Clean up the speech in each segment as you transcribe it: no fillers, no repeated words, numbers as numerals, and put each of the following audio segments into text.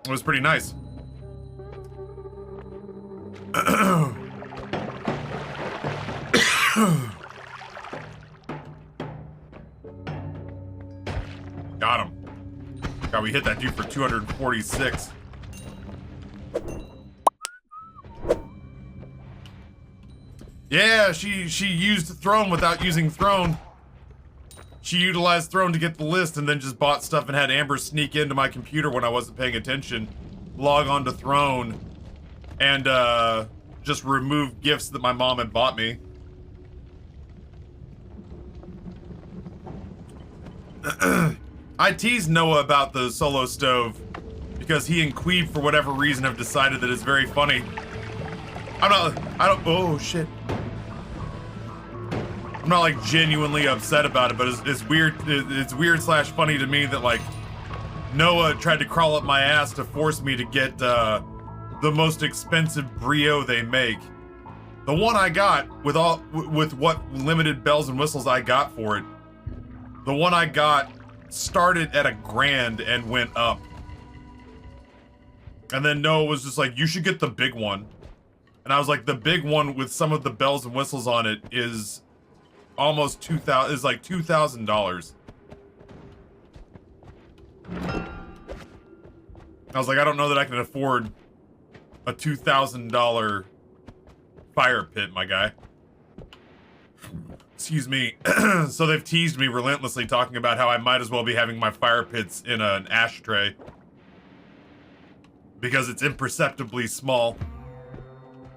It was pretty nice. Got him. God, we hit that dude for 246. Yeah, she used Throne without using Throne. She utilized Throne to get the list and then just bought stuff and had Amber sneak into my computer when I wasn't paying attention, log on to Throne, and just remove gifts that my mom had bought me. I teased Noah about the solo stove because he and Queeb, for whatever reason, have decided that it's very funny. Oh shit. I'm not like genuinely upset about it, but it's weird. It's weird / funny to me that like Noah tried to crawl up my ass to force me to get the most expensive brio they make. The one I got with what limited bells and whistles I got for it. The one I got started at $1,000 and went up. And then Noah was just like, you should get the big one. And I was like, the big one with some of the bells and whistles on it is almost $2,000, is like $2,000. I was like, I don't know that I can afford a $2,000 fire pit, my guy. Excuse me. So they've teased me relentlessly talking about how I might as well be having my fire pits in an ashtray. Because it's imperceptibly small.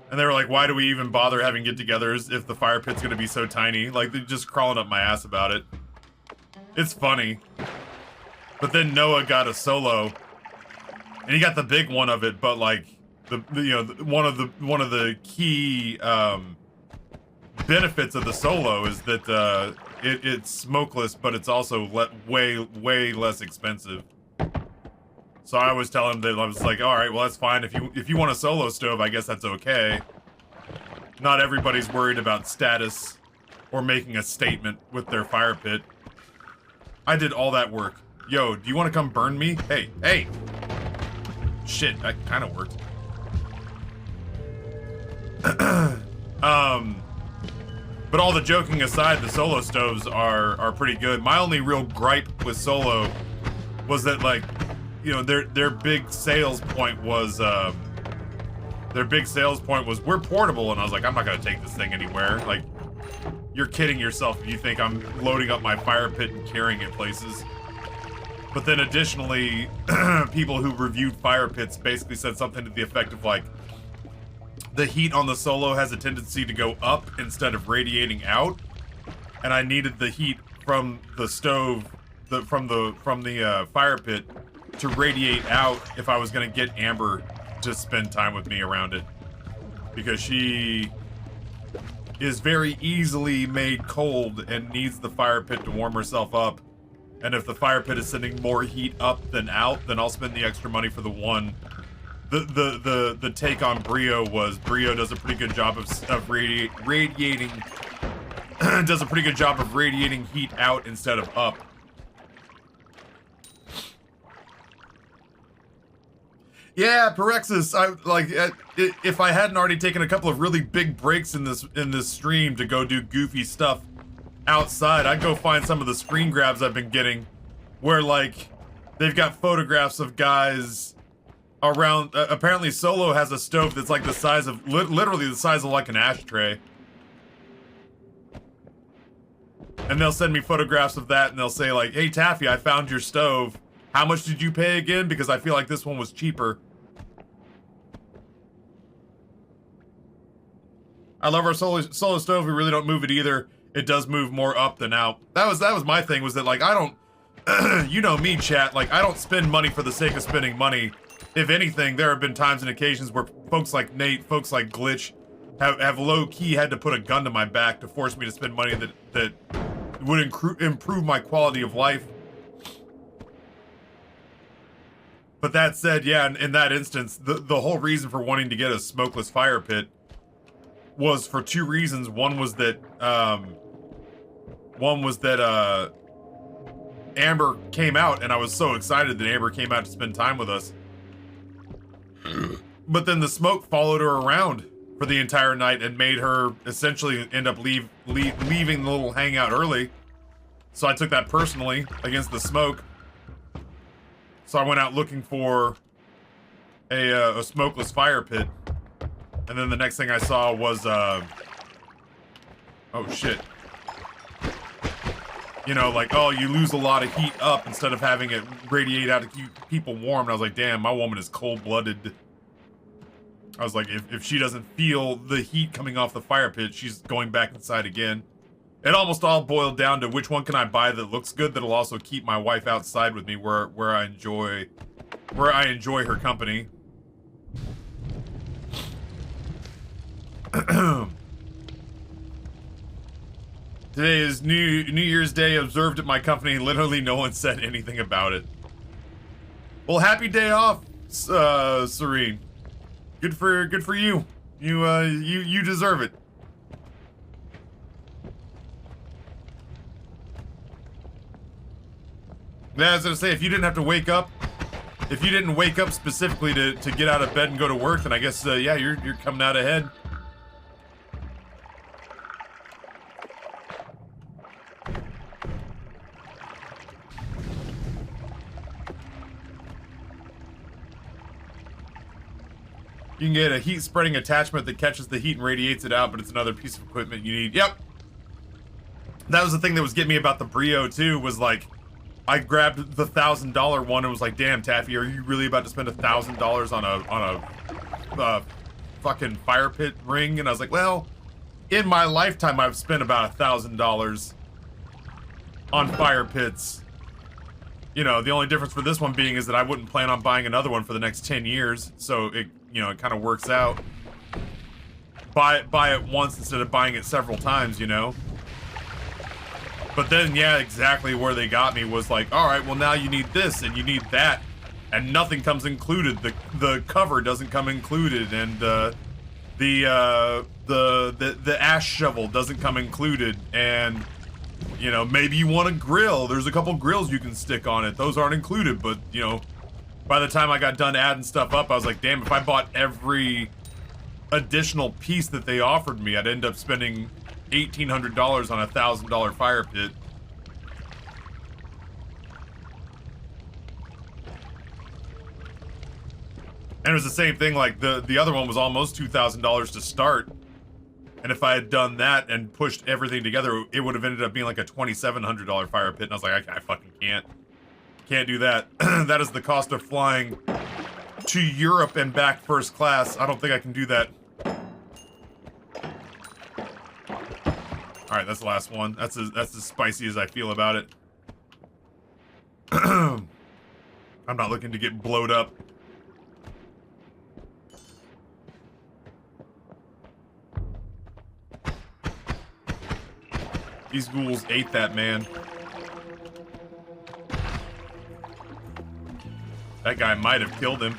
And they were like, why do we even bother having get-togethers if the fire pit's gonna be so tiny? Like, they're just crawling up my ass about it. It's funny. But then Noah got a solo. And he got the big one of it, but like, one of the key, benefits of the solo is that it's smokeless, but it's also way less expensive. So I was telling him that I was like, all right, well that's fine. If you want a solo stove, I guess that's okay. Not everybody's worried about status or making a statement with their fire pit. I did all that work. Yo, do you want to come burn me? Hey. Shit, that kind of worked. But all the joking aside, the solo stoves are pretty good. My only real gripe with solo was that, like, you know, their big sales point was we're portable, and I was like, I'm not gonna take this thing anywhere. Like, you're kidding yourself if you think I'm loading up my fire pit and carrying it places. But then additionally, people who reviewed fire pits basically said something to the effect of like, the heat on the solo has a tendency to go up instead of radiating out, and I needed the heat from the stove, from the fire pit, to radiate out if I was gonna get Amber to spend time with me around it, because she is very easily made cold and needs the fire pit to warm herself up. And if the fire pit is sending more heat up than out, then I'll spend the extra money for the one. The take on Brio was Brio does a pretty good job of radiating does a pretty good job of radiating heat out instead of up. Yeah, Perexis, if I hadn't already taken a couple of really big breaks in this stream to go do goofy stuff outside, I'd go find some of the screen grabs I've been getting where, like, they've got photographs of guys around. Apparently Solo has a stove that's like the size of, literally the size of like an ashtray. And they'll send me photographs of that and they'll say like, hey Taffy, I found your stove. How much did you pay again? Because I feel like this one was cheaper. I love our solo stove. We really don't move it either. It does move more up than out. That was my thing, was that, like, I don't, you know me, chat, like, I don't spend money for the sake of spending money. If anything, there have been times and occasions where folks like Nate, folks like Glitch, have low-key had to put a gun to my back to force me to spend money that would improve my quality of life. But that said, yeah, in that instance, the whole reason for wanting to get a smokeless fire pit was for two reasons. One was that Amber came out, and I was so excited that Amber came out to spend time with us. But then the smoke followed her around for the entire night and made her essentially end up leaving the little hangout early. So I took that personally against the smoke. So I went out looking for a smokeless fire pit. And then the next thing I saw was, oh shit. You know, like, oh, you lose a lot of heat up instead of having it radiate out to keep people warm. And I was like, damn, my woman is cold-blooded. I was like, if she doesn't feel the heat coming off the fire pit, she's going back inside again. It almost all boiled down to which one can I buy that looks good that'll also keep my wife outside with me where I enjoy her company. Today is New Year's Day observed at my company. Literally no one said anything about it. Well, happy day off, Serene. Good for you. You deserve it. Yeah, I was gonna say, if you didn't have to wake up, if you didn't wake up specifically to get out of bed and go to work, then I guess yeah, you're coming out ahead. You can get a heat spreading attachment that catches the heat and radiates it out, but it's another piece of equipment you need. Yep. That was the thing that was getting me about the Brio too, was like, I grabbed the $1,000 one and was like, damn, Taffy, are you really about to spend $1,000 on a fucking fire pit ring? And I was like, well, in my lifetime, I've spent about $1,000 on fire pits. You know, the only difference for this one being is that I wouldn't plan on buying another one for the next 10 years. So it, you know, it kind of works out. Buy it once instead of buying it several times, you know? But then, yeah, exactly where they got me was like, all right, well now you need this and you need that, and nothing comes included. The cover doesn't come included, and the ash shovel doesn't come included, and you know, maybe you want a grill. There's a couple grills you can stick on it. Those aren't included, but you know, by the time I got done adding stuff up, I was like, damn, if I bought every additional piece that they offered me, I'd end up spending $1,800 on a $1,000 fire pit. And it was the same thing, like the other one was almost $2,000 to start. And if I had done that and pushed everything together, it would have ended up being like a $2,700 fire pit. And I was like, I fucking can't do that. That is the cost of flying to Europe and back first class. I don't think I can do that. All right, that's the last one. That's as spicy as I feel about it. I'm not looking to get blowed up. These ghouls ate that man. That guy might have killed him.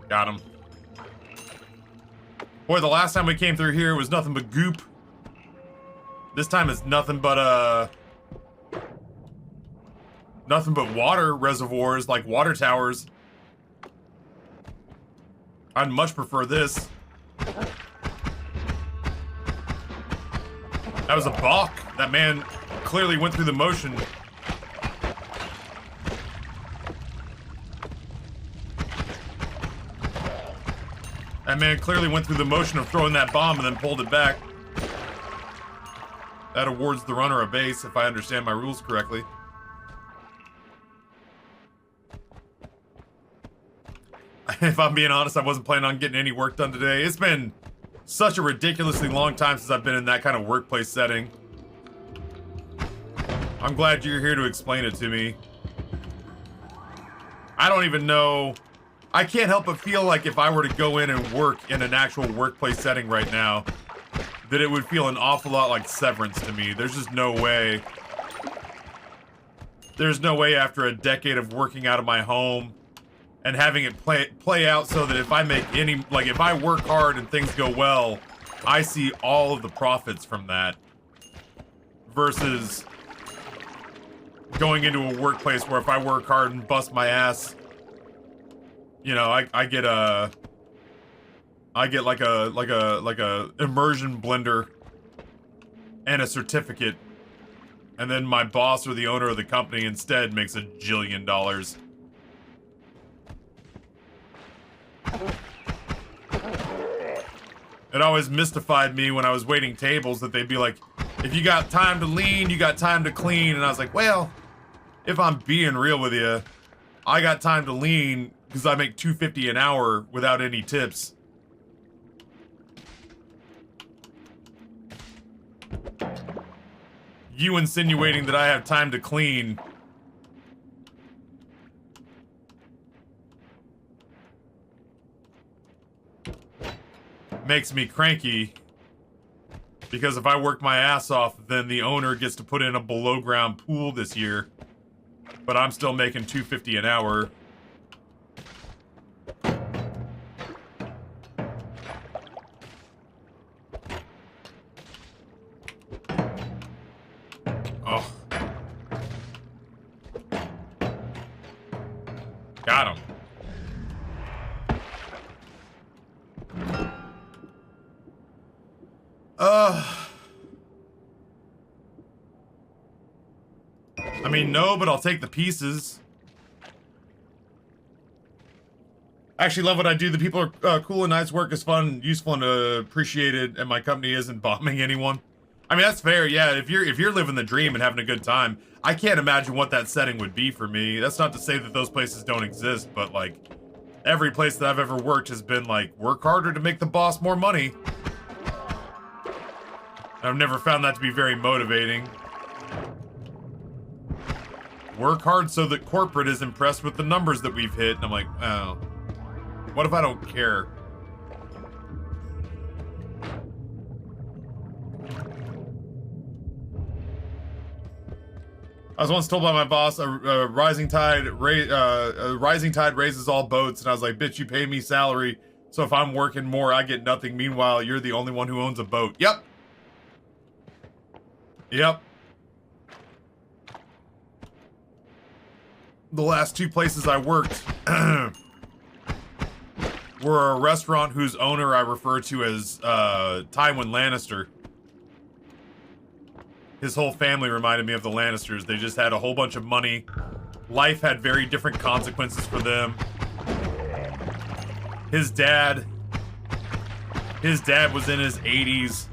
Got him. Boy, the last time we came through here, it was nothing but goop. This time it's nothing but water reservoirs, like water towers. I'd much prefer this. That was a balk. That man clearly went through the motion. That man clearly went through the motion of throwing that bomb and then pulled it back. That awards the runner a base, if I understand my rules correctly. If I'm being honest, I wasn't planning on getting any work done today. It's been such a ridiculously long time since I've been in that kind of workplace setting. I'm glad you're here to explain it to me. I don't even know. I can't help but feel like if I were to go in and work in an actual workplace setting right now, that it would feel an awful lot like Severance to me. There's just no way. There's no way after a decade of working out of my home and having it play out so that if I make any, like if I work hard and things go well, I see all of the profits from that versus going into a workplace where if I work hard and bust my ass, you know, I get like a immersion blender and a certificate, and then my boss or the owner of the company instead makes $1 jillion. It always mystified me when I was waiting tables that they'd be like, if you got time to lean, you got time to clean. And I was like, well, if I'm being real with you, I got time to lean because I make $2.50 an hour without any tips. You insinuating that I have time to clean makes me cranky, because if I work my ass off, then the owner gets to put in a below ground pool this year, but I'm still making $2.50 an hour. Oh. Got him. I mean, no, but I'll take the pieces. I actually love what I do. The people are cool and nice. Work is fun, useful, and appreciated, and my company isn't bombing anyone. I mean, that's fair. Yeah, if you're living the dream and having a good time, I can't imagine what that setting would be for me. That's not to say that those places don't exist, but like every place that I've ever worked has been like, work harder to make the boss more money. I've never found that to be very motivating. Work hard so that corporate is impressed with the numbers that we've hit. And I'm like, oh, what if I don't care? I was once told by my boss, a rising tide raises all boats, and I was like, bitch, you pay me salary, so if I'm working more, I get nothing. Meanwhile, you're the only one who owns a boat. Yep. Yep. The last two places I worked were a restaurant whose owner I refer to as Tywin Lannister. His whole family reminded me of the Lannisters. They just had a whole bunch of money. Life had very different consequences for them. His dad was in his 80s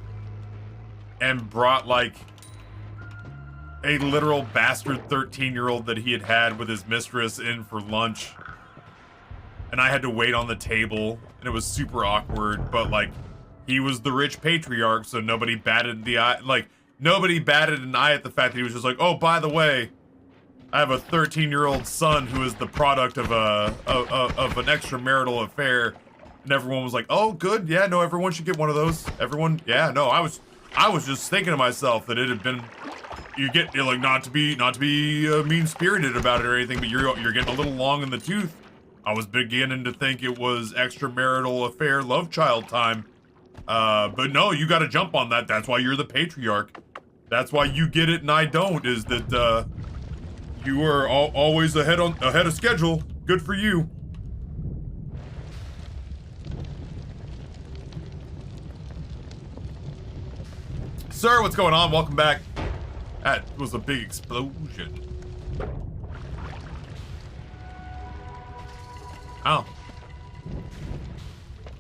and brought like a literal bastard 13-year-old that he had with his mistress in for lunch. And I had to wait on the table, and it was super awkward, but like, he was the rich patriarch, so nobody batted the eye, like, nobody batted an eye at the fact that he was just like, oh, by the way, I have a 13-year-old son who is the product of an extramarital affair. And everyone was like, oh, good, yeah, no, everyone should get one of those. Everyone, yeah, no, I was just thinking to myself that it had been, you get, like, not to be mean-spirited about it or anything, but you're getting a little long in the tooth. I was beginning to think it was extramarital affair love child time. But no, you gotta jump on that. That's why you're the patriarch. That's why you get it and I don't, is that, you are always ahead of schedule. Good for you. Sir, what's going on? Welcome back. That was a big explosion. Oh.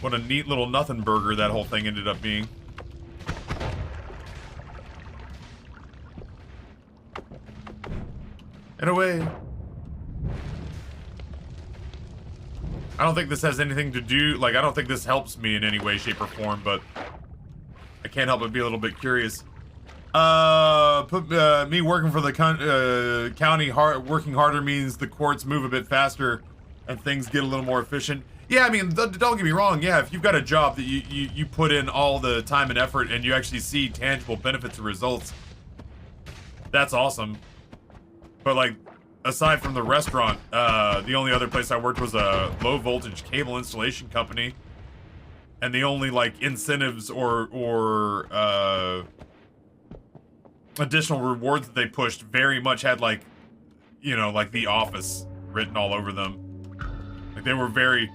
What a neat little nothing burger that whole thing ended up being. In a way. I don't think this has anything to do, like, I don't think this helps me in any way, shape, or form, but I can't help but be a little bit curious. Me working for the county working harder means the courts move a bit faster and things get a little more efficient. Yeah, I mean, don't get me wrong. Yeah, if you've got a job that you put in all the time and effort and you actually see tangible benefits and results, that's awesome. But like, aside from the restaurant, the only other place I worked was a low voltage cable installation company. And the only like incentives or additional rewards that they pushed very much had like, you know, like The Office written all over them. Like they were very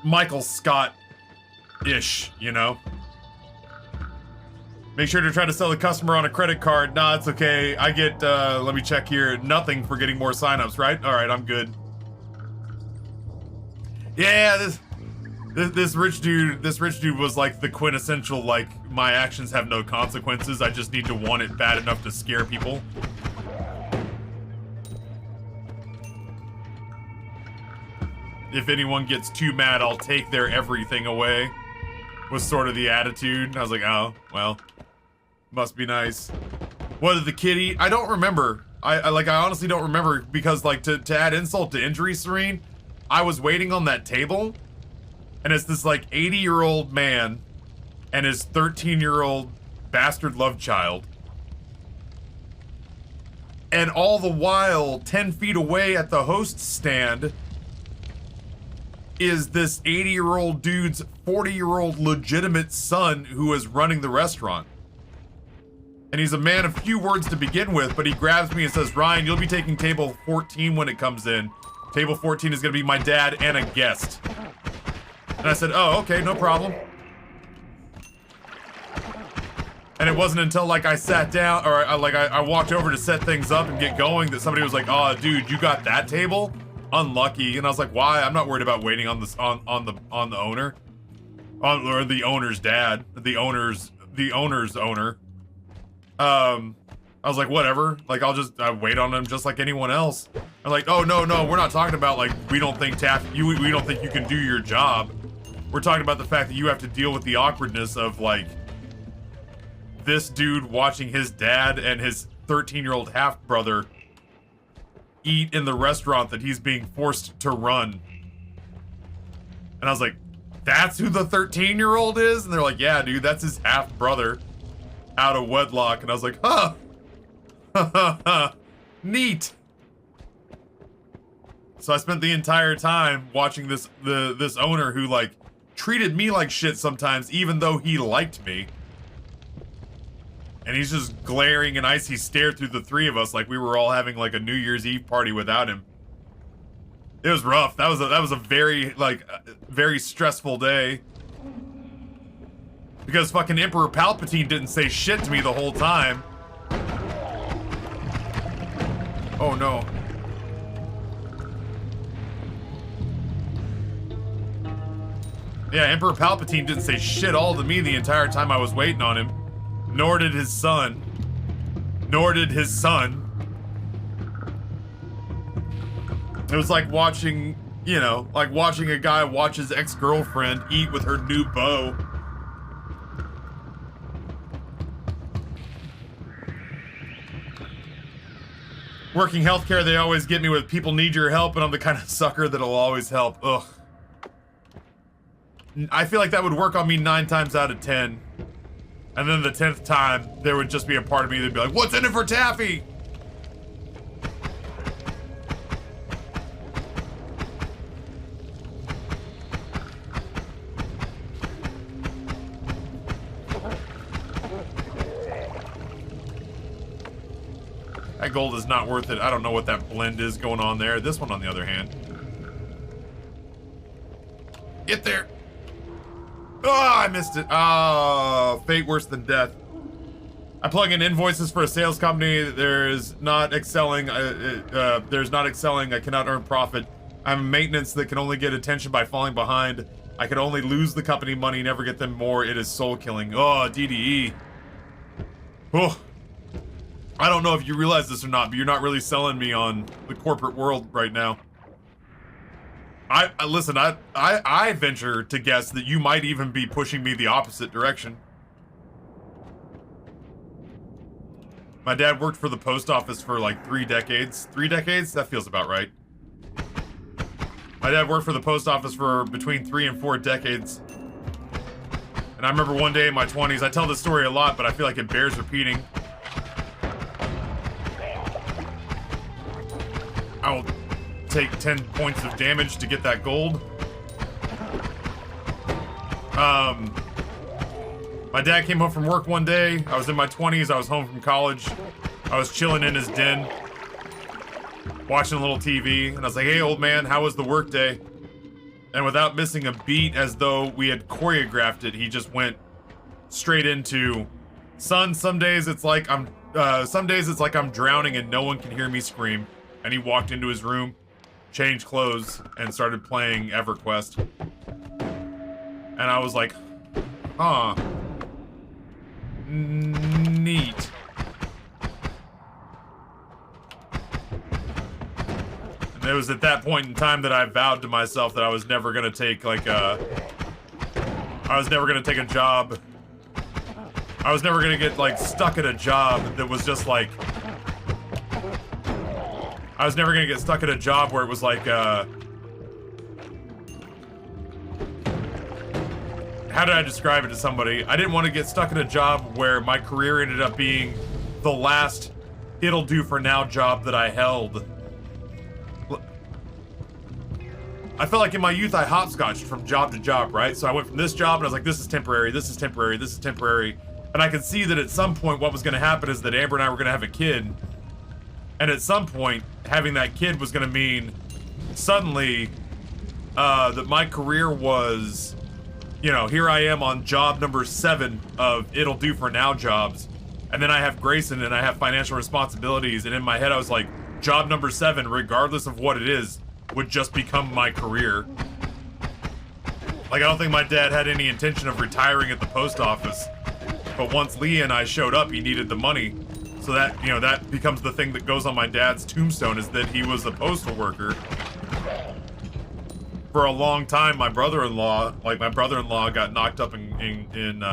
Michael Scott-ish, you know? Make sure to try to sell the customer on a credit card. Nah, it's okay. I get, let me check here, nothing for getting more signups, right? All right, I'm good. Yeah, this rich dude was like the quintessential, like, my actions have no consequences. I just need to want it bad enough to scare people. If anyone gets too mad, I'll take their everything away. Was sort of the attitude. I was like, oh, well, must be nice. What did the kid eat? I don't remember. I honestly don't remember because, like, to add insult to injury, Serene, I was waiting on that table, and it's this, like, 80-year-old man and his 13-year-old bastard love child. And all the while, 10 feet away at the host stand is this 80-year-old dude's 40-year-old legitimate son who is running the restaurant. And he's a man of few words to begin with, but he grabs me and says, Ryan, you'll be taking table 14 when it comes in. Table 14 is gonna be my dad and a guest. And I said, oh, okay, no problem. And it wasn't until, like, I sat down, or I walked over to set things up and get going that somebody was like, oh, dude, you got that table? Unlucky. And I was like, why? I'm not worried about waiting on this on the owner, or the owner's dad, the owner's owner. I was like, whatever. Like, I wait on him just like anyone else. I'm like, oh no, we're not talking about like we don't think we don't think you can do your job. We're talking about the fact that you have to deal with the awkwardness of like this dude watching his dad and his 13-year-old half brother eat in the restaurant that he's being forced to run. And I was like, that's who the 13-year-old is? And they're like, yeah, dude, that's his half brother out of wedlock. And I was like, huh. Neat. So I spent the entire time watching this owner who like treated me like shit sometimes, even though he liked me. And he's just glaring and icy stare through the three of us like we were all having like a New Year's Eve party without him. It was rough. That was a very like very stressful day. Because fucking Emperor Palpatine didn't say shit to me the whole time. Oh no. Yeah, Emperor Palpatine didn't say shit all to me the entire time I was waiting on him. Nor did his son. Nor did his son. It was like watching, you know, like watching a guy watch his ex-girlfriend eat with her new beau. Working healthcare, they always get me with people need your help, and I'm the kind of sucker that'll always help. Ugh. I feel like that would work on me 9 times out of 10. And then the 10th time, there would just be a part of me that'd be like, what's in it for Taffy? That gold is not worth it. I don't know what that blend is going on there. This one, on the other hand. Get there. Oh, I missed it. Oh, fate worse than death. I plug in invoices for a sales company. There's not excelling. I cannot earn profit. I'm maintenance that can only get attention by falling behind. I can only lose the company money, never get them more. It is soul killing. Oh, DDE. Oh. I don't know if you realize this or not, but you're not really selling me on the corporate world right now. Listen, I venture to guess that you might even be pushing me the opposite direction. My dad worked for the post office for like 3 decades. 3 decades? That feels about right. My dad worked for the post office for between 3 and 4 decades. And I remember one day in my 20s, I tell this story a lot, but I feel like it bears repeating. I'll take 10 points of damage to get that gold. My dad came home from work one day. I was in my 20s. I was home from college. I was chilling in his den, watching a little TV, and I was like, hey, old man, how was the work day? And without missing a beat, as though we had choreographed it, he just went straight into, son, some days it's like I'm drowning and no one can hear me scream. And he walked into his room, changed clothes, and started playing EverQuest. And I was like, huh. Neat. And it was at that point in time that I vowed to myself that I was never gonna take like a job. I was never gonna get like stuck at a job that was just like, I was never gonna get stuck at a job where it was like, how did I describe it to somebody? I didn't want to get stuck in a job where my career ended up being the last it'll do for now job that I held. I felt like in my youth I hopscotched from job to job, right? So I went from this job and I was like, this is temporary, this is temporary, this is temporary. And I could see that at some point what was going to happen is that Amber and I were going to have a kid. And at some point, having that kid was going to mean suddenly that my career was, you know, here I am on job number 7 of it'll do for now jobs. And then I have Grayson and I have financial responsibilities. And in my head, I was like, job number 7, regardless of what it is, would just become my career. Like, I don't think my dad had any intention of retiring at the post office. But once Leah and I showed up, he needed the money. So that, you know, that becomes the thing that goes on my dad's tombstone, is that he was a postal worker. For a long time, my brother-in-law got knocked up in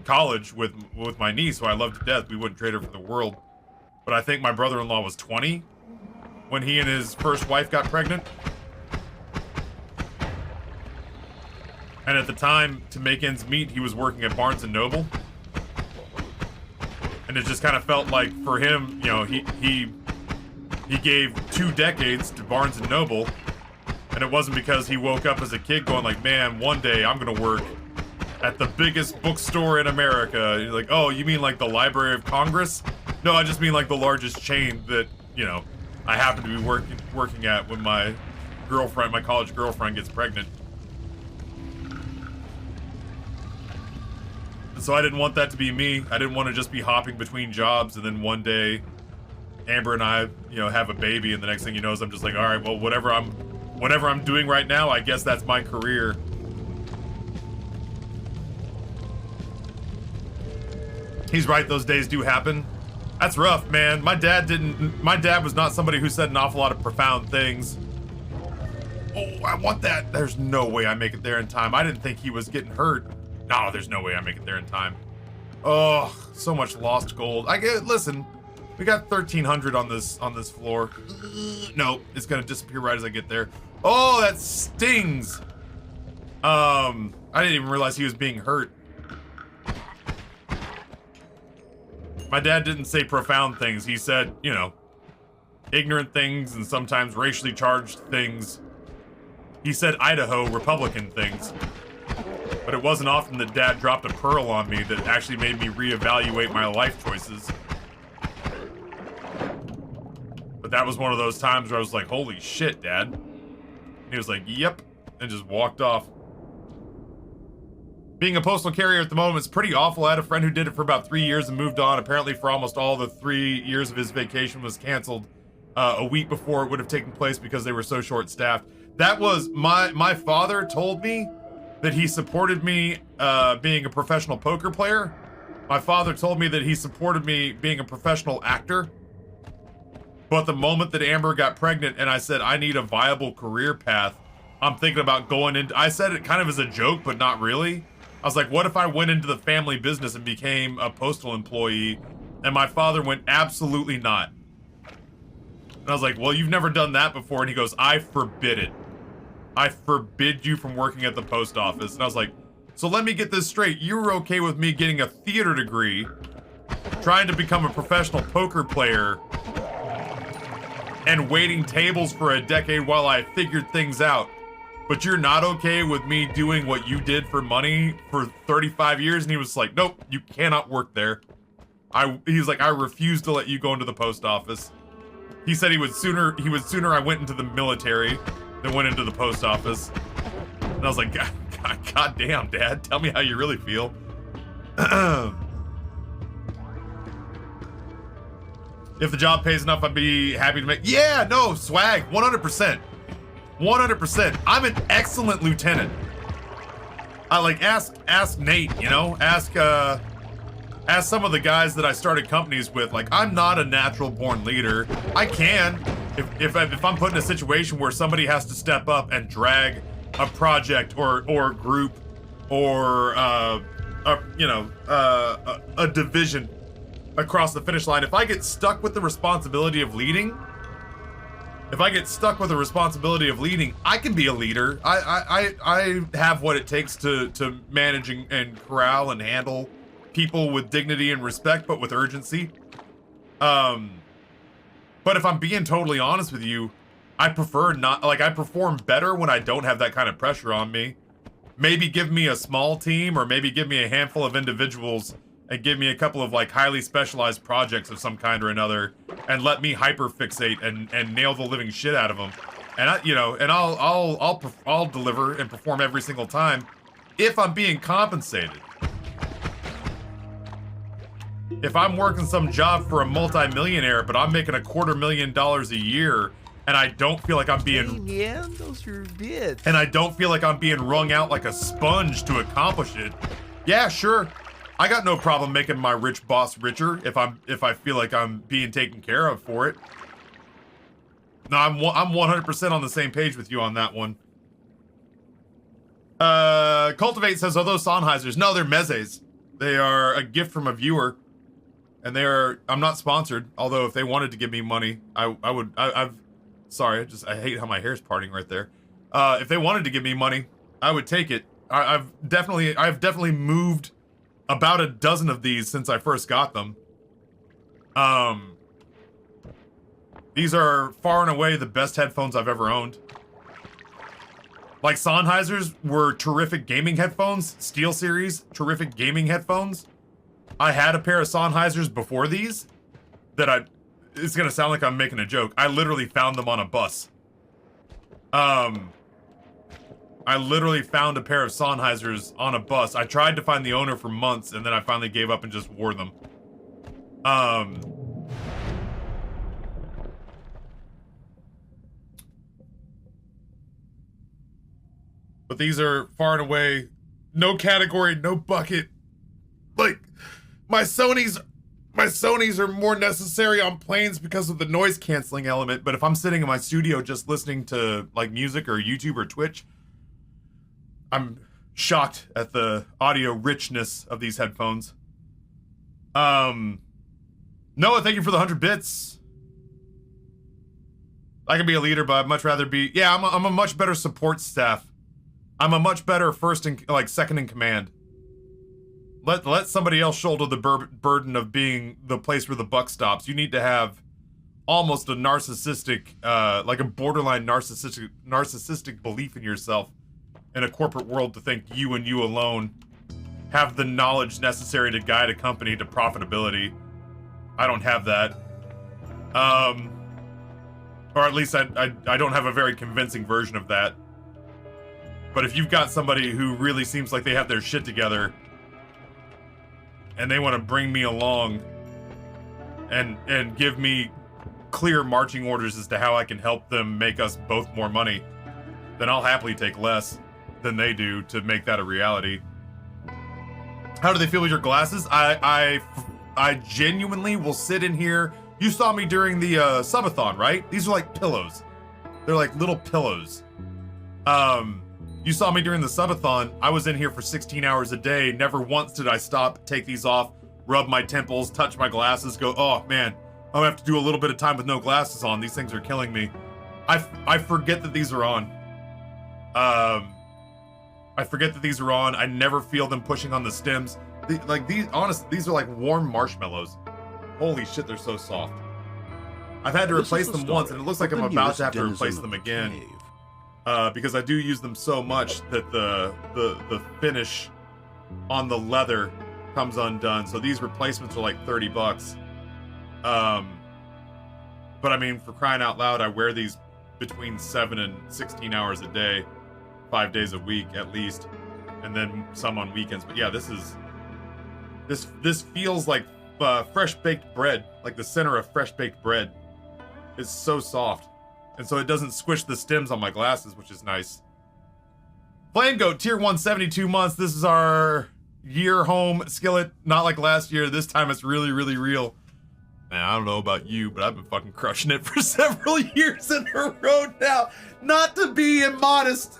college with my niece, who I love to death. We wouldn't trade her for the world. But I think my brother-in-law was 20 when he and his first wife got pregnant. And at the time, to make ends meet, he was working at Barnes & Noble. And it just kind of felt like for him, you know, he gave 2 decades to Barnes & Noble. And it wasn't because he woke up as a kid going like, man, one day I'm gonna work at the biggest bookstore in America. You're like, oh, you mean like the Library of Congress? No, I just mean like the largest chain that, you know, I happen to be working at when my girlfriend, my college girlfriend, gets pregnant. So I didn't want that to be me. I didn't want to just be hopping between jobs and then one day Amber and I, you know, have a baby, and the next thing you know is I'm just like, all right, well, whatever I'm doing right now, I guess that's my career. He's right, those days do happen. That's rough, man. My dad was not somebody who said an awful lot of profound things. Oh, I want that. There's no way I make it there in time. I didn't think he was getting hurt. No, there's no way I make it there in time. Oh, so much lost gold. Listen, we got 1,300 on this floor. No, it's gonna disappear right as I get there. Oh, that stings. I didn't even realize he was being hurt. My dad didn't say profound things. He said, you know, ignorant things and sometimes racially charged things. He said Idaho Republican things. But it wasn't often that Dad dropped a pearl on me that actually made me reevaluate my life choices. But that was one of those times where I was like, holy shit, Dad. And he was like, yep, and just walked off. Being a postal carrier at the moment is pretty awful. I had a friend who did it for about 3 years and moved on. Apparently for almost all the 3 years of his vacation was canceled a week before it would have taken place because they were so short-staffed. That was, my father told me that he supported me being a professional poker player. My father told me that he supported me being a professional actor. But the moment that Amber got pregnant and I said, I need a viable career path, I'm thinking about going into, I said it kind of as a joke, but not really. I was like, what if I went into the family business and became a postal employee? And my father went, absolutely not. And I was like, well, you've never done that before. And he goes, I forbid it. I forbid you from working at the post office. And I was like, so let me get this straight. You were okay with me getting a theater degree, trying to become a professional poker player, and waiting tables for a decade while I figured things out. But you're not okay with me doing what you did for money for 35 years? And he was like, nope, you cannot work there. He's like, I refuse to let you go into the post office. He said he would sooner I went into the military than went into the post office. And I was like, God damn, Dad, tell me how you really feel. If the job pays enough, I'd be happy to make. Yeah, no, swag, 100%. 100%. I'm an excellent lieutenant. I like ask Nate, you know, ask some of the guys that I started companies with. Like, I'm not a natural born leader. I can, if I'm put in a situation where somebody has to step up and drag a project or group or a division across the finish line. If I get stuck with the responsibility of leading, I can be a leader. I have what it takes to manage and corral and handle people with dignity and respect, but with urgency. But if I'm being totally honest with you, I prefer not, like, I perform better when I don't have that kind of pressure on me. Maybe give me a small team, or maybe give me a handful of individuals and give me a couple of like highly specialized projects of some kind or another, and let me hyper fixate and nail the living shit out of them. And I'll deliver and perform every single time if I'm being compensated. If I'm working some job for a multi-millionaire, but I'm making $250,000 a year, and I don't feel like I'm being those are bits. And I don't feel like I'm being wrung out like a sponge to accomplish it. Yeah, sure. I got no problem making my rich boss richer if I feel like I'm being taken care of for it. No, I'm 100% on the same page with you on that one. Cultivate says, are those Sennheisers? No, they're Mezes. They are a gift from a viewer. And I'm not sponsored, although if they wanted to give me money, sorry, I hate how my hair's parting right there. If they wanted to give me money, I would take it. I've definitely moved about a dozen of these since I first got them. These are far and away the best headphones I've ever owned. Like, Sennheisers were terrific gaming headphones. SteelSeries, terrific gaming headphones. I had a pair of Sennheisers before these that it's gonna sound like I'm making a joke. I literally found them on a bus. I literally found a pair of Sennheisers on a bus. I tried to find the owner for months, and then I finally gave up and just wore them. But these are far and away, no category, no bucket. Like, my Sonys are more necessary on planes because of the noise canceling element, but if I'm sitting in my studio just listening to like music or YouTube or Twitch, I'm shocked at the audio richness of these headphones. Noah, thank you for the 100 bits. I can be a leader, but I'd much rather be, yeah, I'm a much better support staff. I'm a much better second in command. Let somebody else shoulder the burden of being the place where the buck stops. You need to have almost a narcissistic, like a borderline narcissistic belief in yourself in a corporate world to think you and you alone have the knowledge necessary to guide a company to profitability. I don't have that. Or at least I don't have a very convincing version of that. But if you've got somebody who really seems like they have their shit together and they want to bring me along and give me clear marching orders as to how I can help them make us both more money, then I'll happily take less than they do to make that a reality. How do they feel with your glasses? I genuinely will sit in here. You saw me during the subathon, right? These are like pillows. They're like little pillows. You saw me during the subathon. I was in here for 16 hours a day. Never once did I stop, take these off, rub my temples, touch my glasses, go, oh man, I'm gonna have to do a little bit of time with no glasses on. These things are killing me. I forget that these are on. I forget that these are on. I never feel them pushing on the stems. These are like warm marshmallows. Holy shit, they're so soft. I've had to This replace is the them once, story and it looks like of I'm the about newest to have to denizen replace of them the again. cave. Because I do use them so much that the finish on the leather comes undone. So these replacements are like $30. But I mean, for crying out loud, I wear these between 7 and 16 hours a day, 5 days a week at least, and then some on weekends. But yeah, this feels like fresh baked bread, like the center of fresh baked bread. It's so soft, and so it doesn't squish the stems on my glasses, which is nice. Flame Goat, tier 1, 72 months. This is our year home skillet. Not like last year. This time it's really, really real. Man, I don't know about you, but I've been fucking crushing it for several years in a row now. Not to be immodest.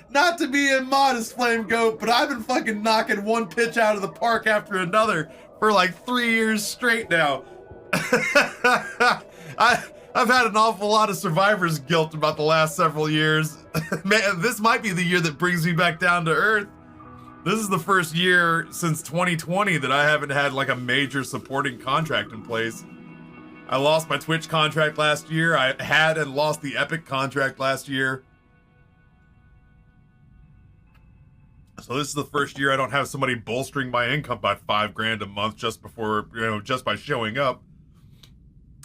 not to be immodest, Flame Goat, but I've been fucking knocking one pitch out of the park after another for like 3 years straight now. I've had an awful lot of survivor's guilt about the last several years. Man, this might be the year that brings me back down to earth. This is the first year since 2020 that I haven't had like a major supporting contract in place. I lost my Twitch contract last year. I had and lost the Epic contract last year. So this is the first year I don't have somebody bolstering my income by $5,000 a month just before, just by showing up.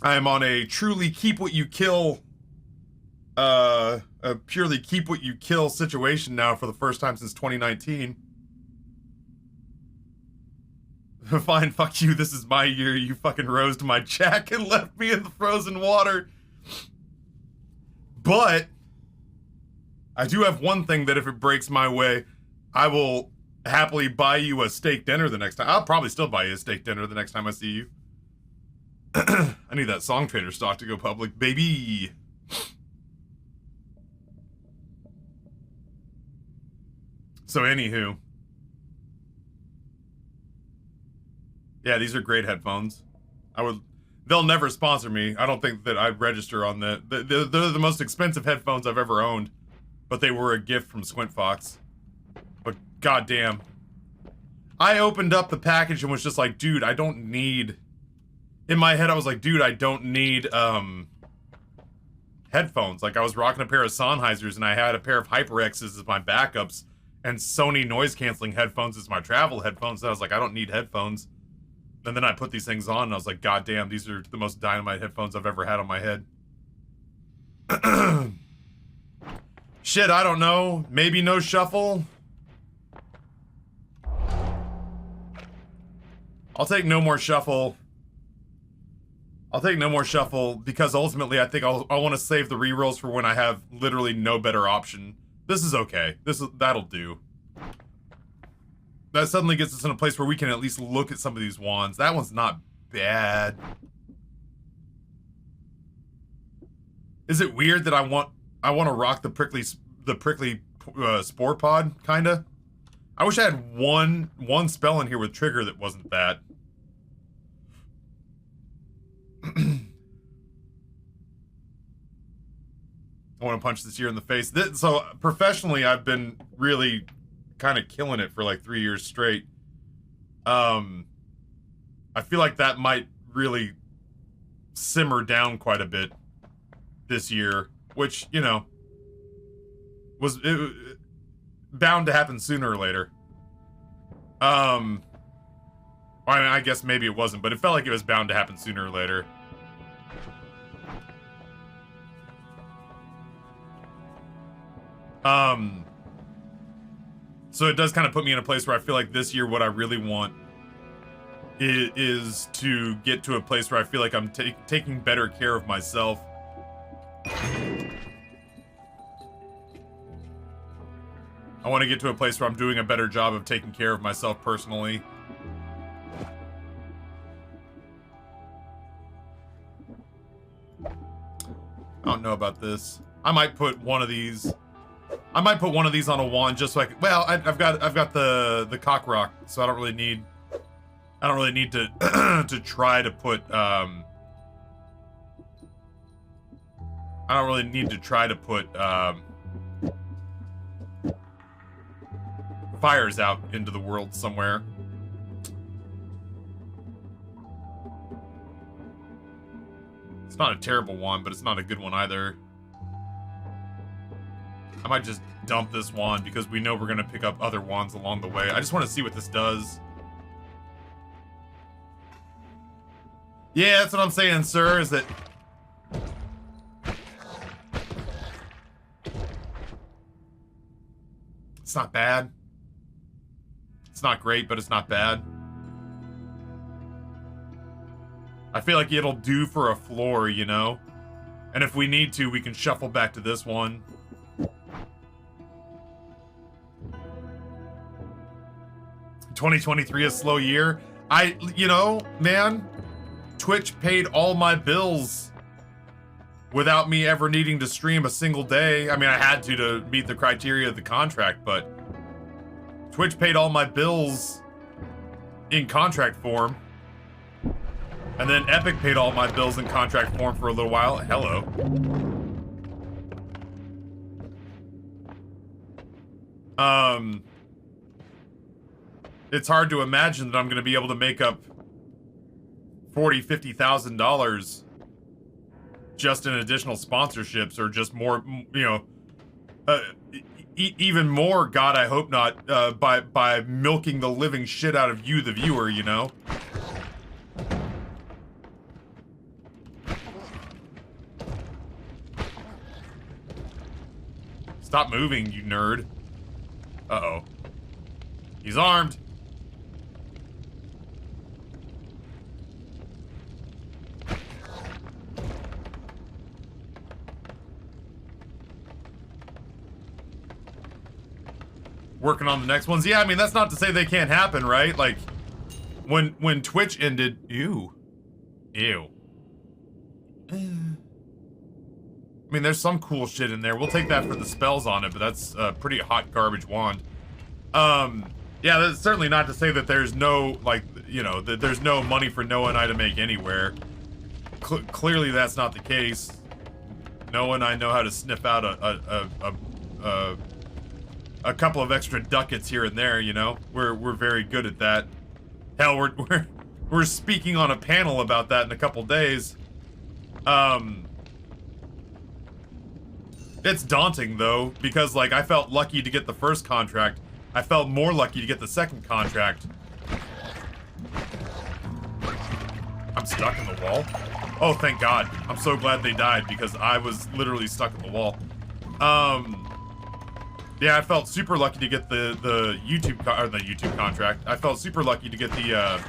I am on a truly keep what you kill, a purely keep what you kill situation now for the first time since 2019. Fine, fuck you, this is my year. You fucking rose to my jack and left me in the frozen water. But I do have one thing that if it breaks my way, I will happily buy you a steak dinner the next time. I'll probably still buy you a steak dinner the next time I see you. I need that Song Trader stock to go public, baby. So anywho. Yeah, these are great headphones. They'll never sponsor me. I don't think that I'd register on that. They're the most expensive headphones I've ever owned. But they were a gift from Squint Fox. But goddamn. I opened up the package and was just like, dude, I don't need... In my head, I was like, dude, I don't need, headphones. Like, I was rocking a pair of Sennheisers, and I had a pair of HyperX's as my backups, and Sony noise-canceling headphones as my travel headphones. And I was like, I don't need headphones. And then I put these things on, and I was like, god damn, these are the most dynamite headphones I've ever had on my head. Shit, I don't know. Maybe no shuffle? I'll take no more shuffle. I'll take no more shuffle because ultimately I think I want to save the rerolls for when I have literally no better option. This is okay. That'll do. That suddenly gets us in a place where we can at least look at some of these wands. That one's not bad. Is it weird that I want to rock the prickly spore pod kinda? I wish I had one spell in here with trigger that wasn't that. I want to punch this year in the face. So professionally, I've been really kind of killing it for like 3 years straight. I feel like that might really simmer down quite a bit this year, which, was bound to happen sooner or later. I mean, I guess maybe it wasn't, but it felt like it was bound to happen sooner or later. So it does kind of put me in a place where I feel like this year what I really want is to get to a place where I feel like I'm taking better care of myself. I want to get to a place where I'm doing a better job of taking care of myself personally. I don't know about this. I might put one of these on a wand just so I can, well, I've got the cock rock, so I don't really need to to try to put fires out into the world somewhere. It's not a terrible one, but it's not a good one either. I might just dump this wand because we know we're gonna pick up other wands along the way. I just want to see what this does. Yeah, that's what I'm saying, sir, is that... It's not bad. It's not great, but it's not bad. I feel like it'll do for a floor, you know? And if we need to, we can shuffle back to this one. ...2023 a slow year. You know, man... Twitch paid all my bills without me ever needing to stream a single day. I mean, I had to meet the criteria of the contract, but Twitch paid all my bills in contract form. And then Epic paid all my bills in contract form for a little while. Hello. It's hard to imagine that I'm going to be able to make up $40,000-$50,000 just in additional sponsorships, or just more, you know, even more, God, I hope not, by milking the living shit out of you, the viewer, you know? Stop moving, you nerd. Uh-oh. He's armed. Working on the next ones. Yeah, I mean, that's not to say they can't happen, right? Like, when Twitch ended... Ew. I mean, there's some cool shit in there. We'll take that for the spells on it, but that's a pretty hot garbage wand. Yeah, that's certainly not to say that there's no, like, you know, that there's no money for Noah and I to make anywhere. Clearly that's not the case. Noah and I know how to sniff out a couple of extra ducats here and there, you know? We're very good at that. Hell, we're speaking on a panel about that in a couple days. It's daunting, though, because, like, I felt lucky to get the first contract. I felt more lucky to get the second contract. I'm stuck in the wall? Oh, thank God. I'm so glad they died, because I was literally stuck in the wall. Yeah, I felt super lucky to get the YouTube contract. I felt super lucky to get the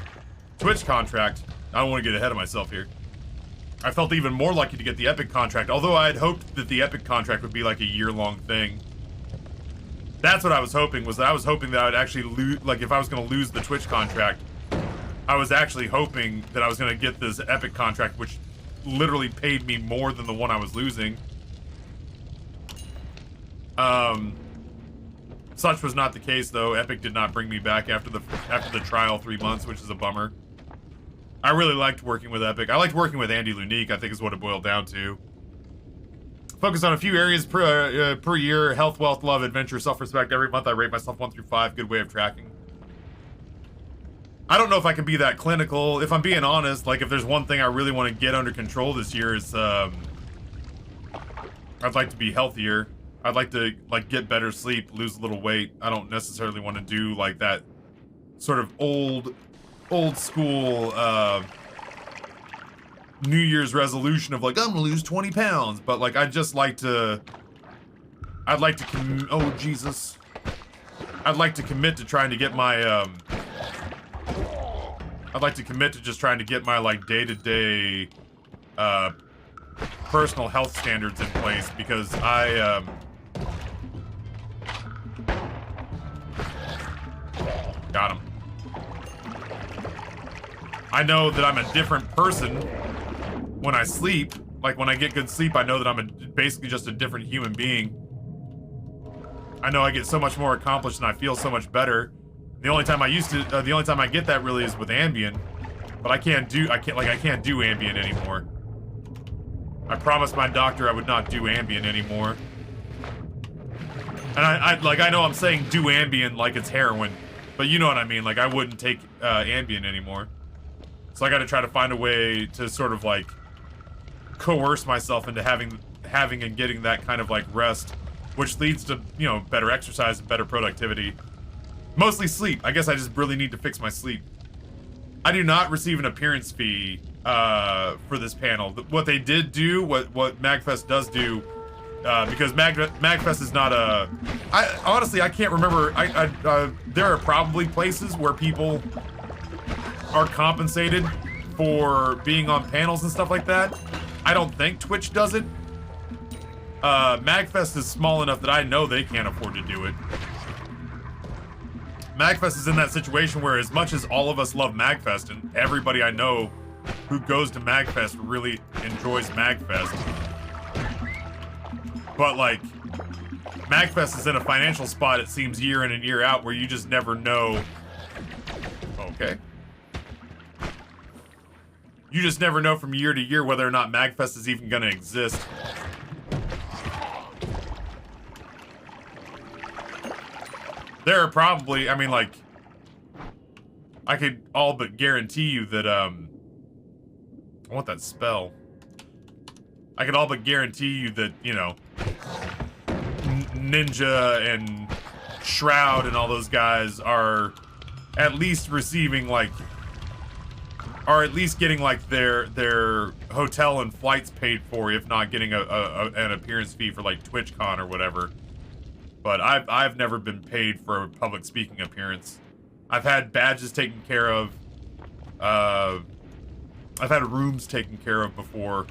Twitch contract. I don't want to get ahead of myself here. I felt even more lucky to get the Epic contract, although I had hoped that the Epic contract would be like a year-long thing. That's what I was hoping, was that I was hoping that I would actually lose, like if I was going to lose the Twitch contract, I was actually hoping that I was going to get this Epic contract, which literally paid me more than the one I was losing. Such was not the case, though. Epic did not bring me back after the trial 3 months, which is a bummer. I really liked working with Epic. I liked working with Andy Lunique, I think is what it boiled down to. Focus on a few areas per year: health, wealth, love, adventure, self-respect. Every month I rate myself 1 through 5. Good way of tracking. I don't know if I can be that clinical. If I'm being honest, like, if there's one thing I really want to get under control this year is, I'd like to be healthier. I'd like to, like, get better sleep, lose a little weight. I don't necessarily want to do, like, that sort of old school, New Year's resolution of, like, I'm gonna lose 20 pounds. But, like, I'd like to oh, Jesus. I'd like to commit to trying to get my, I'd like to commit to just trying to get my, like, day-to-day, personal health standards in place, because got him. I know that I'm a different person when I sleep. Like, when I get good sleep, I know that I'm basically just a different human being. I know I get so much more accomplished and I feel so much better. The only time I get that really is with Ambien. But I can't do Ambien anymore. I promised my doctor I would not do Ambien anymore. And I know I'm saying do Ambien like it's heroin, but you know what I mean. Like, I wouldn't take Ambien anymore. So I got to try to find a way to sort of, like, coerce myself into having and getting that kind of like rest, which leads to, you know, better exercise and better productivity. Mostly sleep. I guess I just really need to fix my sleep. I do not receive an appearance fee for this panel. What they did do, what MagFest does do, because MagFest is not a... honestly, I can't remember. There are probably places where people are compensated for being on panels and stuff like that. I don't think Twitch does it. MagFest is small enough that I know they can't afford to do it. MagFest is in that situation where, as much as all of us love MagFest, and everybody I know who goes to MagFest really enjoys MagFest, but like, MagFest is in a financial spot, it seems, year in and year out, where you just never know. Okay. You just never know from year to year whether or not MagFest is even gonna exist. There are probably, I mean, like, I could all but guarantee you that, I want that spell. I could all but guarantee you that, you know, Ninja and Shroud and all those guys are at least receiving, like, are at least getting, like, their hotel and flights paid for, if not getting an appearance fee for, like, TwitchCon or whatever. But I've never been paid for a public speaking appearance. I've had badges taken care of. I've had rooms taken care of before.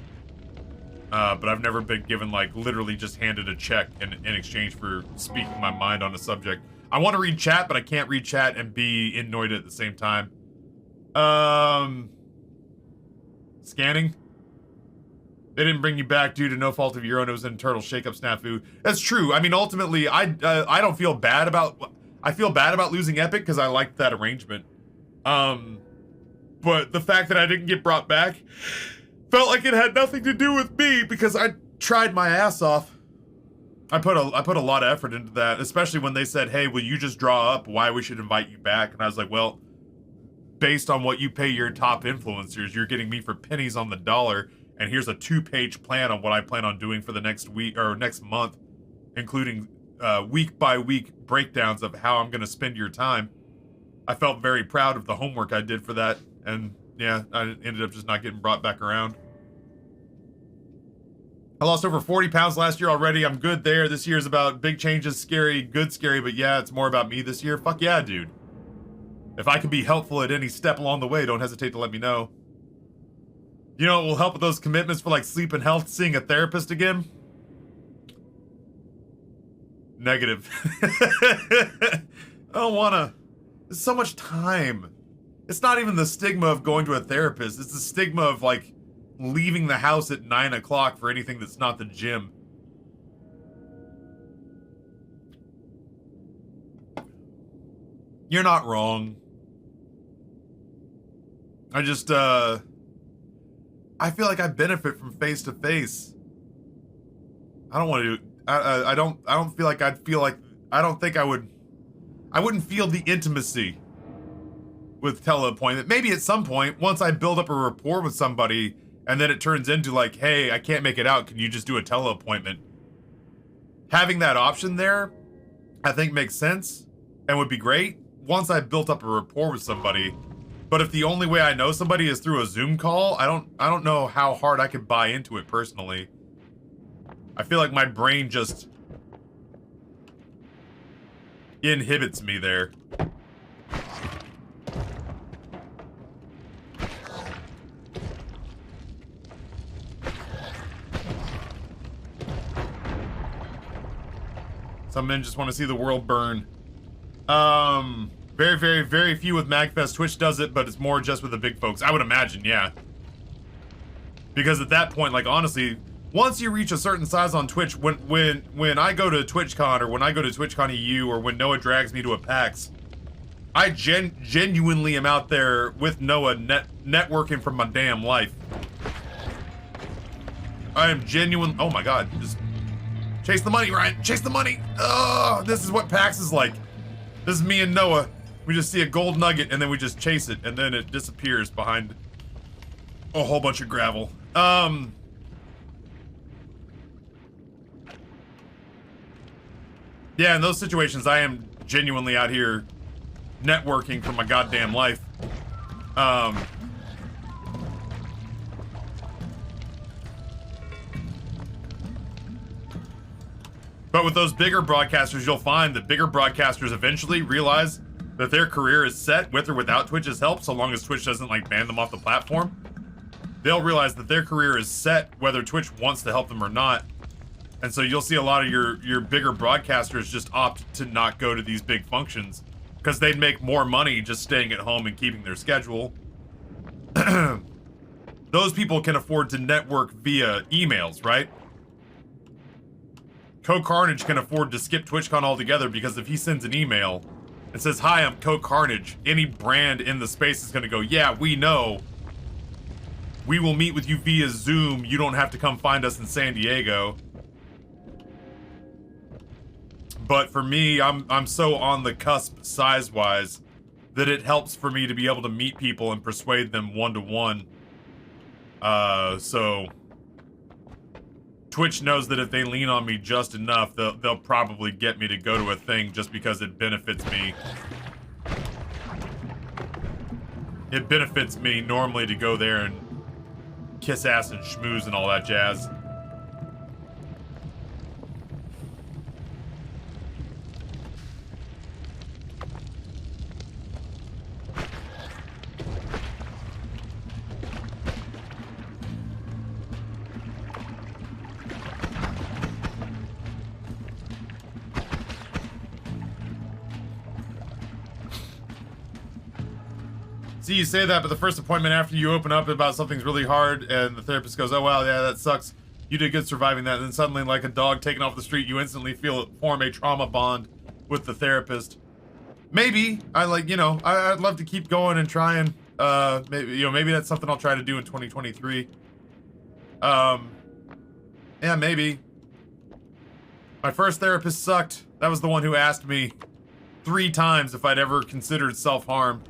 But I've never been given, like, literally just handed a check in exchange for speaking my mind on a subject. I want to read chat, but I can't read chat and be in Noita at the same time. Scanning? They didn't bring you back due to no fault of your own. It was an internal shake-up snafu. That's true. I mean, ultimately, I don't feel bad about... I feel bad about losing Epic because I liked that arrangement. But the fact that I didn't get brought back felt like it had nothing to do with me because I tried my ass off. I put a lot of effort into that, especially when they said, hey, will you just draw up why we should invite you back? And I was like, well, based on what you pay your top influencers, you're getting me for pennies on the dollar. And here's a 2-page plan on what I plan on doing for the next week or next month, including week by week breakdowns of how I'm going to spend your time. I felt very proud of the homework I did for that. And yeah, I ended up just not getting brought back around. I lost over 40 pounds last year already. I'm good there. This year's about big changes, scary, good scary, but yeah, it's more about me this year. Fuck yeah, dude. If I can be helpful at any step along the way, don't hesitate to let me know. You know what will help with those commitments for like sleep and health? Seeing a therapist again? Negative. I don't wanna. There's so much time. It's not even the stigma of going to a therapist. It's the stigma of like leaving the house at 9 o'clock for anything that's not the gym. You're not wrong. I just, I feel like I benefit from face to face. I don't want to. I don't feel like I'd feel like. I don't think I would. I wouldn't feel the intimacy with teleappointment. Maybe at some point, once I build up a rapport with somebody, and then it turns into like, hey, I can't make it out. Can you just do a teleappointment? Having that option there, I think makes sense and would be great once I built up a rapport with somebody. But if the only way I know somebody is through a Zoom call, I don't know how hard I could buy into it personally. I feel like my brain just inhibits me there. Some men just want to see the world burn. Very, very, very few with MagFest. Twitch does it, but it's more just with the big folks. I would imagine, yeah. Because at that point, like, honestly, once you reach a certain size on Twitch, when I go to TwitchCon, or when I go to TwitchCon EU, or when Noah drags me to a PAX, I genuinely am out there with Noah networking for my damn life. I am genuine. Oh my god, just chase the money, Ryan. Chase the money. Oh, this is what PAX is like. This is me and Noah. We just see a gold nugget and then we just chase it and then it disappears behind a whole bunch of gravel. Yeah, in those situations, I am genuinely out here networking for my goddamn life. But with those bigger broadcasters, you'll find that bigger broadcasters eventually realize that their career is set with or without Twitch's help, so long as Twitch doesn't like ban them off the platform. They'll realize that their career is set whether Twitch wants to help them or not. And so you'll see a lot of your bigger broadcasters just opt to not go to these big functions because they'd make more money just staying at home and keeping their schedule. Those people can afford to network via emails, right? CoCarnage can afford to skip TwitchCon altogether because if he sends an email and says, "Hi, I'm CoCarnage," any brand in the space is going to go, "Yeah, we know. We will meet with you via Zoom. You don't have to come find us in San Diego." But for me, I'm so on the cusp size-wise that it helps for me to be able to meet people and persuade them one-to-one. So Twitch knows that if they lean on me just enough, they'll probably get me to go to a thing just because it benefits me. It benefits me normally to go there and kiss ass and schmooze and all that jazz. See, you say that, but the first appointment after you open up about something's really hard, and the therapist goes, "Oh, wow, yeah, that sucks. You did good surviving that." And then suddenly, like a dog taken off the street, you instantly form a trauma bond with the therapist. Maybe. I'd love to keep going and trying. Maybe that's something I'll try to do in 2023. Yeah, maybe. My first therapist sucked. That was the one who asked me 3 times if I'd ever considered self-harm.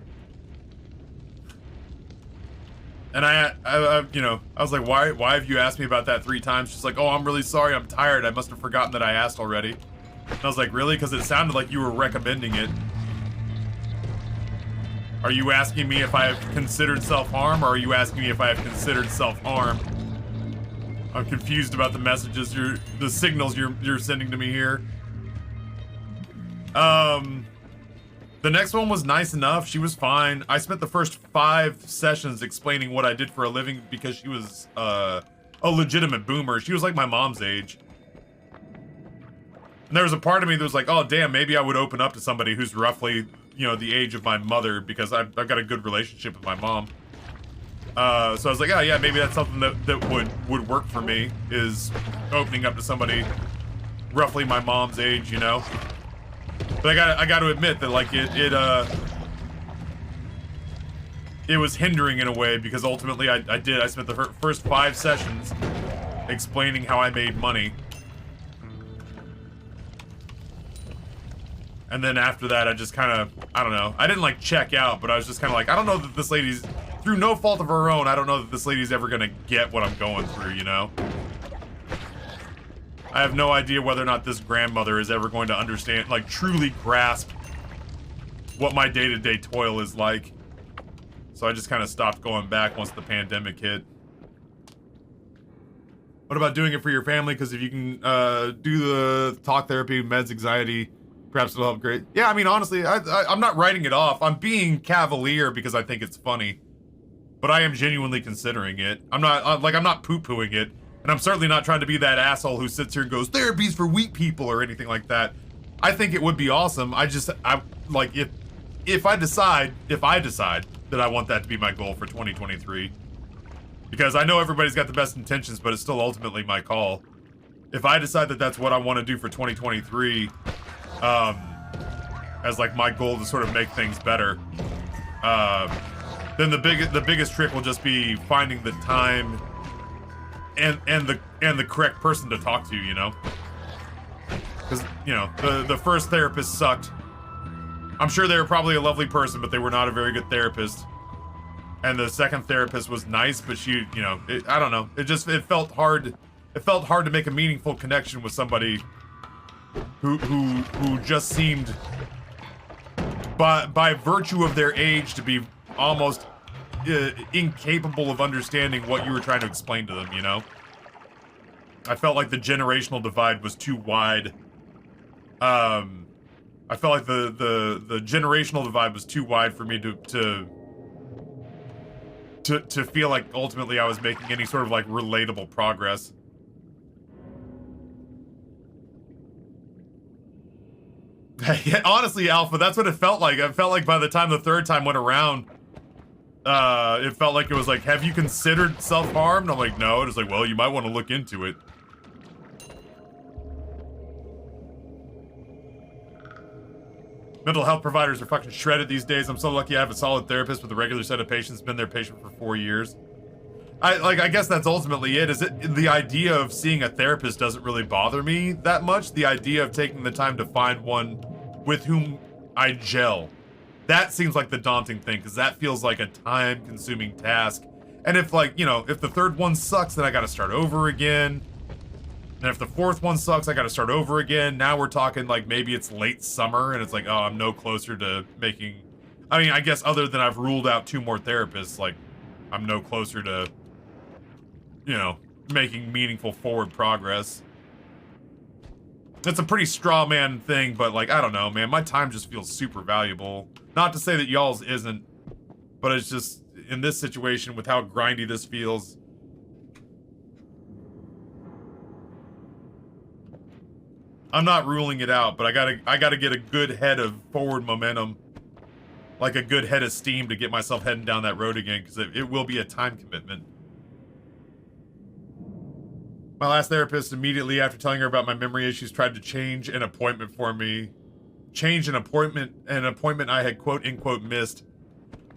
And I was like, why have you asked me about that 3 times? She's like, "Oh, I'm really sorry, I'm tired. I must have forgotten that I asked already." And I was like, "Really? Because it sounded like you were recommending it." Are you asking me if I have considered self-harm, or are you asking me if I have considered self-harm? I'm confused about the messages, the signals you're sending to me here. The next one was nice enough. She was fine. I spent the first 5 sessions explaining what I did for a living because she was a legitimate boomer. She was like my mom's age. And there was a part of me that was like, "Oh, damn, maybe I would open up to somebody who's roughly, the age of my mother because I've got a good relationship with my mom." So I was like, "Oh, yeah, maybe that's something that would work for me, is opening up to somebody roughly my mom's age, But I got to admit that like it was hindering in a way because ultimately I spent the first 5 sessions explaining how I made money. And then after that I just kind of, I don't know, I didn't like check out, but I was just kind of like, I don't know that this lady's, through no fault of her own, I don't know that this lady's ever gonna get what I'm going through, I have no idea whether or not this grandmother is ever going to understand, like, truly grasp what my day-to-day toil is like. So I just kind of stopped going back once the pandemic hit. What about doing it for your family? Because if you can do the talk therapy, meds, anxiety, perhaps it'll help great. Yeah, I mean, honestly, I'm not writing it off. I'm being cavalier because I think it's funny. But I am genuinely considering it. I'm not poo-pooing it. And I'm certainly not trying to be that asshole who sits here and goes, "Therapy's for weak people," or anything like that. I think it would be awesome. If I decide that I want that to be my goal for 2023, because I know everybody's got the best intentions, but it's still ultimately my call. If I decide that that's what I want to do for 2023, as like my goal to sort of make things better, then the biggest trick will just be finding the time and the correct person to talk to, because the first therapist sucked. I'm sure they were probably a lovely person, but they were not a very good therapist. And the second therapist was nice, but she, I don't know. It felt hard. It felt hard to make a meaningful connection with somebody who just seemed, by virtue of their age, to be almost incapable of understanding what you were trying to explain to them, you know? I felt like the generational divide was too wide. I felt like the generational divide was too wide for me to feel like ultimately I was making any sort of like relatable progress. Yeah, honestly, Alpha, that's what it felt like. It felt like by the time the third time went around, it felt like it was like, have you considered self-harm? And I'm like, no. It's like, well, you might want to look into it. Mental health providers are fucking shredded these days. I'm so lucky I have a solid therapist with a regular set of patients. Been their patient for 4 years. I guess that's ultimately it. The idea of seeing a therapist doesn't really bother me that much. The idea of taking the time to find one with whom I gel, that seems like the daunting thing, because that feels like a time-consuming task. And if, like, you know, if the third one sucks, then I gotta start over again. And if the fourth one sucks, I gotta start over again. Now we're talking, like, maybe it's late summer, and it's like, oh, I'm no closer to making... I mean, I guess other than I've ruled out 2 more therapists, like, I'm no closer to, you know, making meaningful forward progress. It's a pretty straw man thing, but, like, I don't know, man. My time just feels super valuable. Not to say that y'all's isn't, but it's just, in this situation, with how grindy this feels... I'm not ruling it out, but I gotta get a good head of forward momentum. Like a good head of steam to get myself heading down that road again, because it will be a time commitment. My last therapist, immediately after telling her about my memory issues, tried to change an appointment for me. Change an appointment I had quote-unquote missed.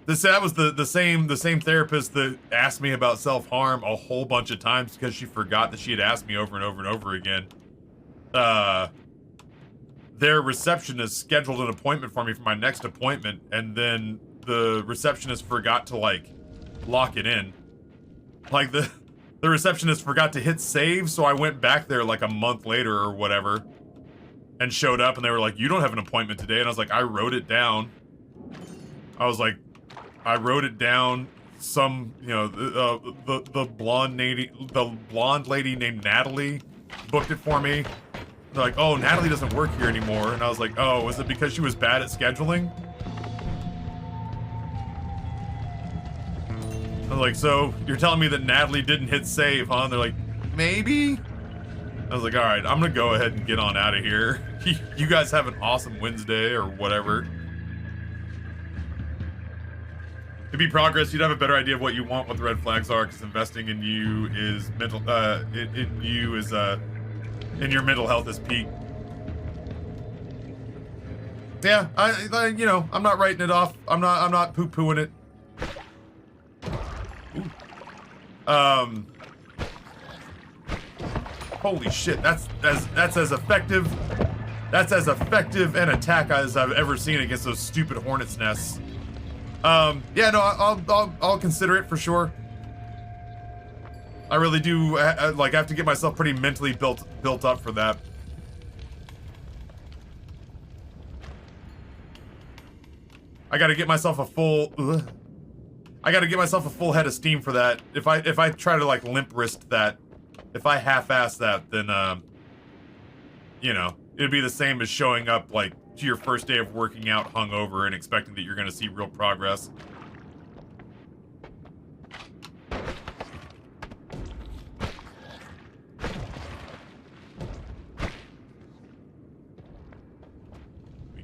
That was the same therapist that asked me about self-harm a whole bunch of times because she forgot that she had asked me over and over and over again. Their receptionist scheduled an appointment for me for my next appointment, and then the receptionist forgot to, like, lock it in. Like, the receptionist forgot to hit save, so I went back there, like, a month later or whatever, and showed up, and they were like, you don't have an appointment today, and I was like, I wrote it down. I was like, I wrote it down. Some, you know, the blonde lady named Natalie booked it for me. They're like, oh, Natalie doesn't work here anymore. And I was like, oh, is it because she was bad at scheduling? I was like, so you're telling me that Natalie didn't hit save, huh? And they're like, maybe? I was like, all right, I'm gonna go ahead and get on out of here. You guys have an awesome Wednesday or whatever. To be progress, you'd have a better idea of what you want, what the red flags are, because investing in you is mental, in your mental health is peak. Yeah, I you know, I'm not writing it off. I'm not poo-pooing it. Ooh. Holy shit, that's as effective. That's as effective an attack as I've ever seen against those stupid hornet's nests. Yeah, no, I'll consider it for sure. I really do, like, I have to get myself pretty mentally built up for that. I gotta get myself a full, I gotta get myself a full head of steam for that. If I try to, like, limp wrist that, if I half-ass that, then, you know, it'd be the same as showing up, like, to your first day of working out hungover and expecting that you're gonna see real progress.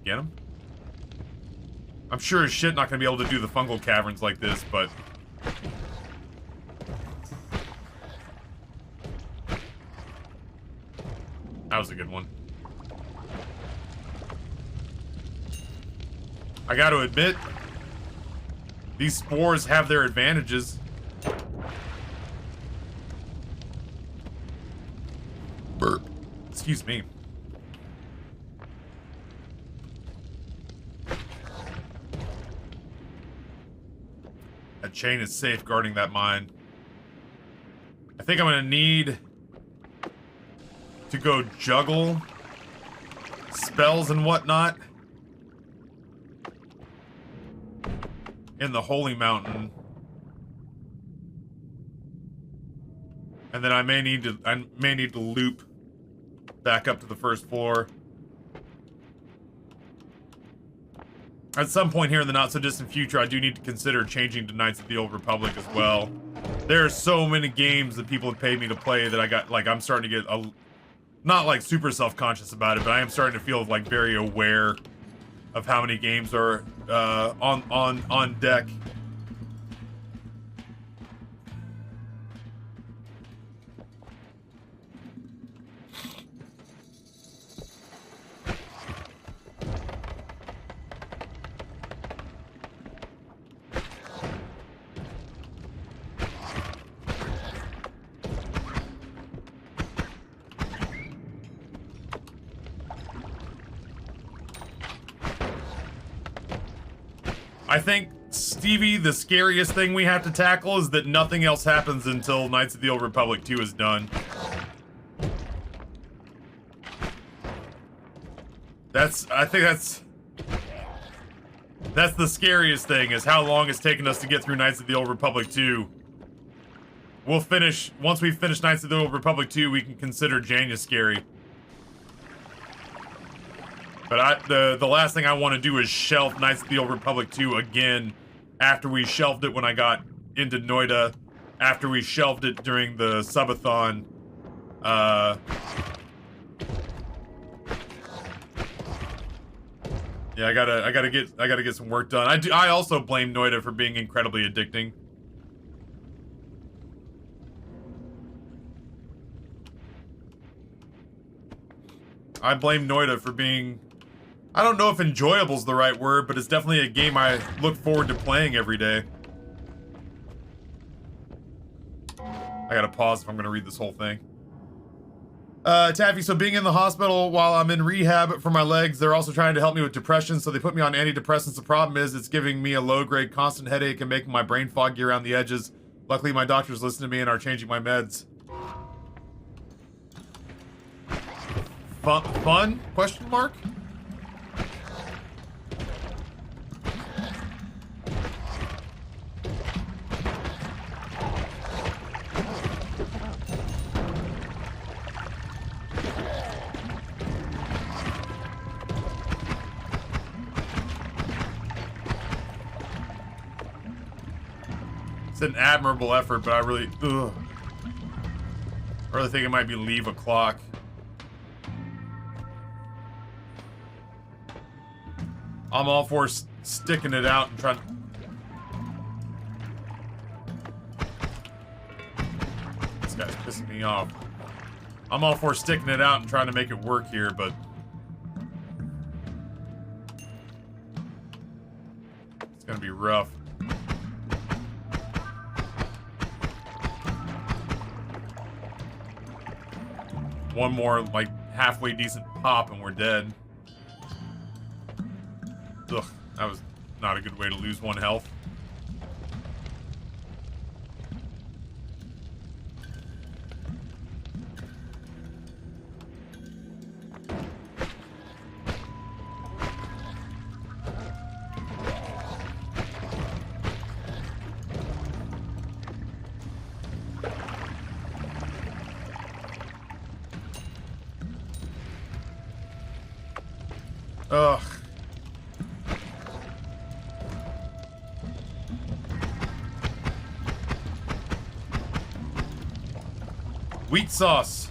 Get him? I'm sure as shit not gonna be able to do the fungal caverns like this, but... that was a good one. I gotta admit, these spores have their advantages. Burp. Excuse me. That chain is safeguarding that mine. I think I'm gonna need to go juggle spells and whatnot in the Holy Mountain. And then I may need to loop back up to the first floor. At some point here in the not-so-distant future, I do need to consider changing to Knights of the Old Republic as well. There are so many games that people have paid me to play that I got, like, I'm starting to get, not, like, super self-conscious about it, but I am starting to feel, like, very aware of how many games are on deck. I think, Stevie, the scariest thing we have to tackle is that nothing else happens until Knights of the Old Republic 2 is done. I think that's the scariest thing, is how long it's taken us to get through Knights of the Old Republic 2. We'll finish, once we finish Knights of the Old Republic 2, we can consider Jaina scary. But the last thing I want to do is shelf Knights of the Old Republic 2 again after we shelved it when I got into Noita, after we shelved it during the subathon. Yeah, I gotta get some work done. I also blame Noita for being incredibly addicting. I blame Noita for being, I don't know if enjoyable's the right word, but it's definitely a game I look forward to playing every day. I gotta pause if I'm gonna read this whole thing. Taffy, so being in the hospital while I'm in rehab for my legs, they're also trying to help me with depression, so they put me on antidepressants. The problem is it's giving me a low-grade constant headache and making my brain foggy around the edges. Luckily, my doctors listen to me and are changing my meds. Fun? Question mark? It's an admirable effort, but I really think it might be leave o'clock. I'm all for sticking it out and trying. This guy's pissing me off. I'm all for sticking it out and trying to make it work here, but it's gonna be rough. One more, like, halfway decent pop and we're dead. Ugh, that was not a good way to lose one health. Ugh. Wheat sauce.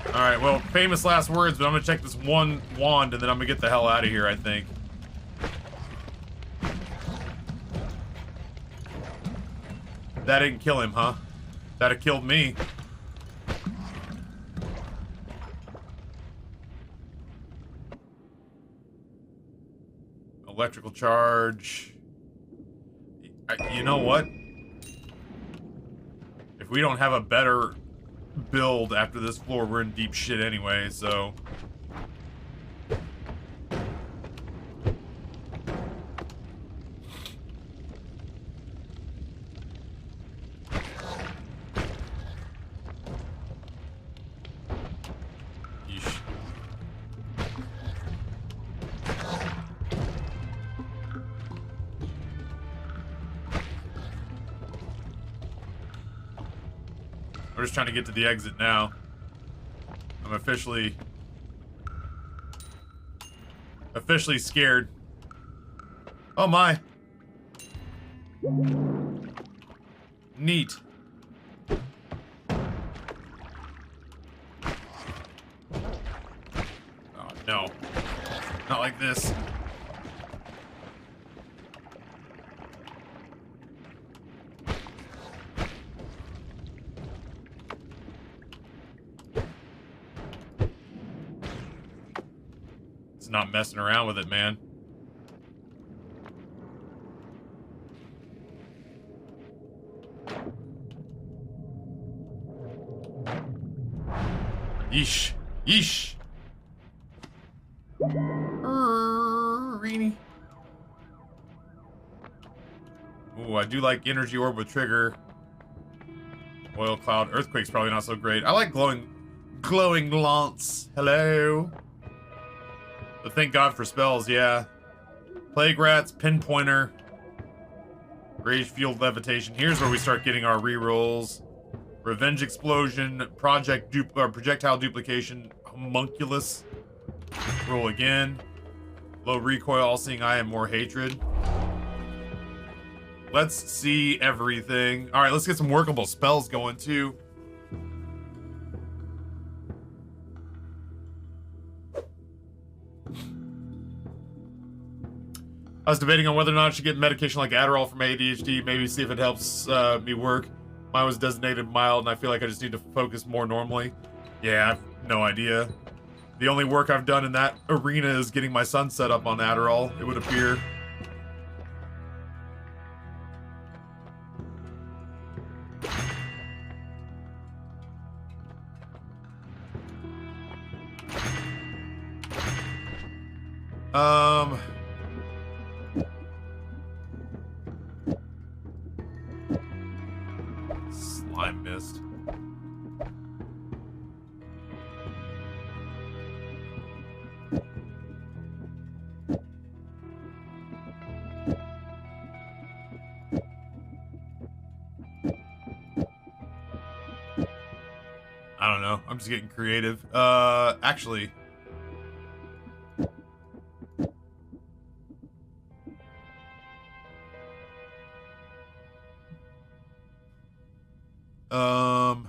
Alright, well, famous last words, but I'm gonna check this one wand and then I'm gonna get the hell out of here, I think. That didn't kill him, huh? That'd killed me. Electrical charge. You know what? If we don't have a better build after this floor, we're in deep shit anyway, so. I'm just trying to get to the exit now. I'm officially scared. Oh my. Neat. Oh no. Not like this. It's not messing around with it, man. Yeesh. Yeesh. Reenie. Ooh, I do like energy orb with trigger. Oil cloud. Earthquake's probably not so great. I like glowing lance. Hello. But thank God for spells, yeah. Plague rats, pinpointer. Rage field levitation. Here's where we start getting our rerolls. Revenge explosion, projectile duplication, homunculus. Roll again. Low recoil, all-seeing eye, and more hatred. Let's see everything. All right, let's get some workable spells going too. I was debating on whether or not I should get medication like Adderall for my ADHD, maybe see if it helps me work. Mine was designated mild, and I feel like I just need to focus more normally. Yeah, I have no idea. The only work I've done in that arena is getting my son set up on Adderall, it would appear. Slime mist. I don't know. I'm just getting creative. Actually. Um.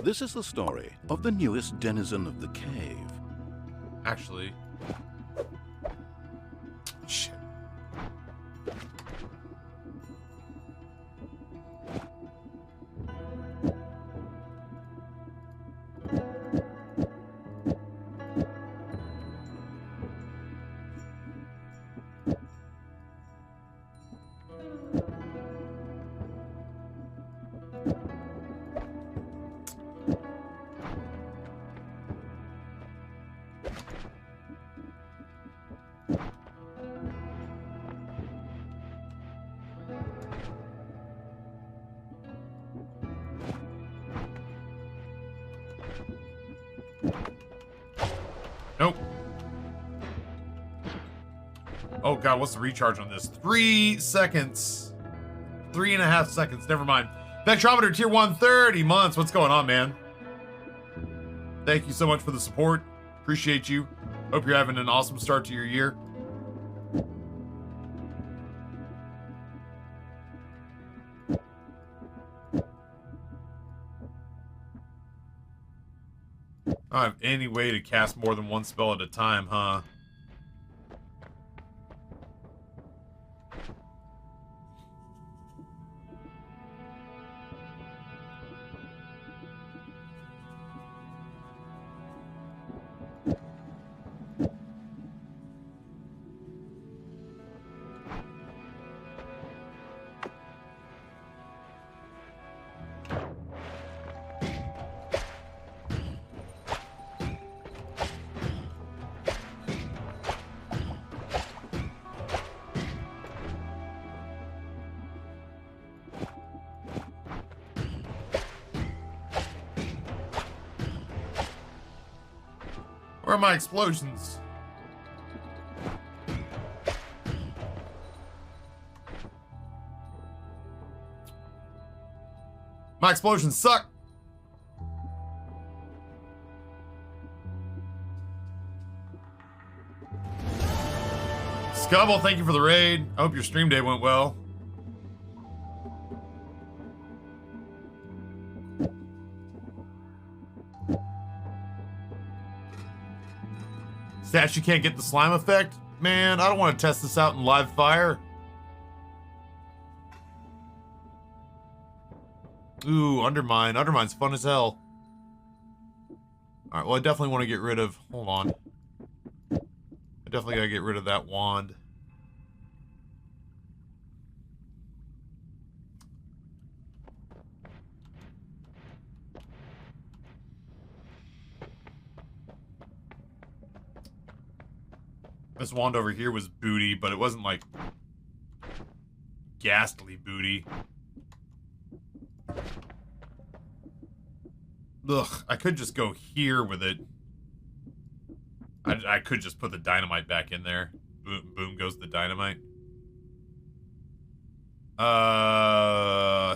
This is the story of the newest denizen of the cave. Actually. Shit. Nope. Oh god, what's the recharge on this? 3 seconds. 3.5 seconds. Never mind. Spectrometer tier 1, 30 months. What's going on, man? Thank you so much for the support. Appreciate you. Hope you're having an awesome start to your year. I don't have any way to cast more than one spell at a time, huh? Where are my explosions? My explosions suck. Scubble, thank you for the raid. I hope your stream day went well. Stats, you can't get the slime effect? Man, I don't want to test this out in live fire. Ooh, Undermine. Undermine's fun as hell. Alright, well, I definitely want to get rid of... Hold on. I definitely gotta get rid of that wand. This wand over here was booty, but it wasn't like ghastly booty. Ugh, I could just go here with it. I could just put the dynamite back in there. Boom, boom goes the dynamite.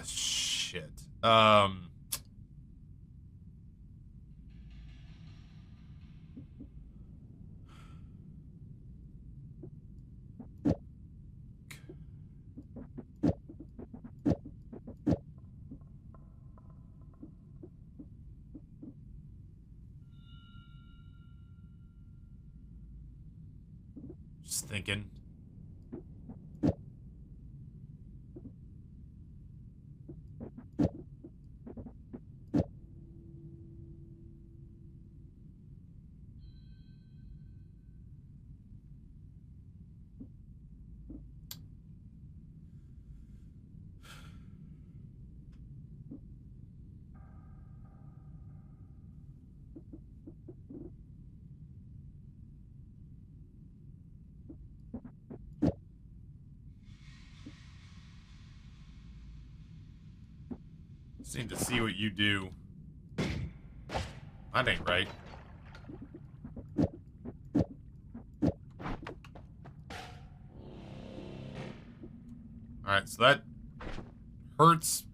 Shit. Just thinking. Just need to see what you do. That ain't right. Alright, so that hurts.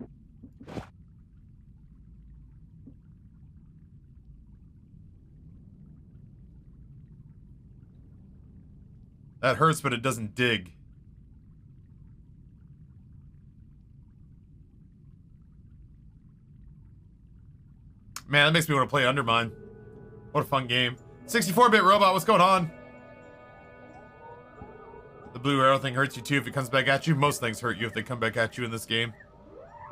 That hurts, but it doesn't dig. Man, that makes me want to play Undermine. What a fun game. 64-bit robot, what's going on? The blue arrow thing hurts you too if it comes back at you. Most things hurt you if they come back at you in this game.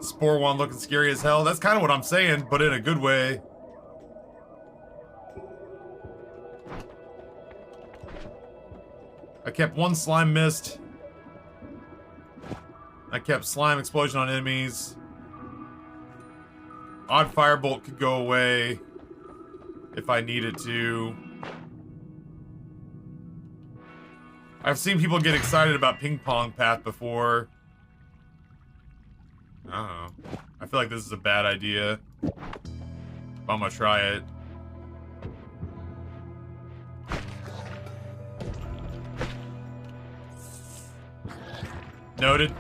Spore one looking scary as hell. That's kind of what I'm saying, but in a good way. I kept one slime mist. I kept slime explosion on enemies. Odd firebolt could go away if I needed to. I've seen people get excited about ping pong path before. I don't know. I feel like this is a bad idea. But I'm gonna try it. Noted.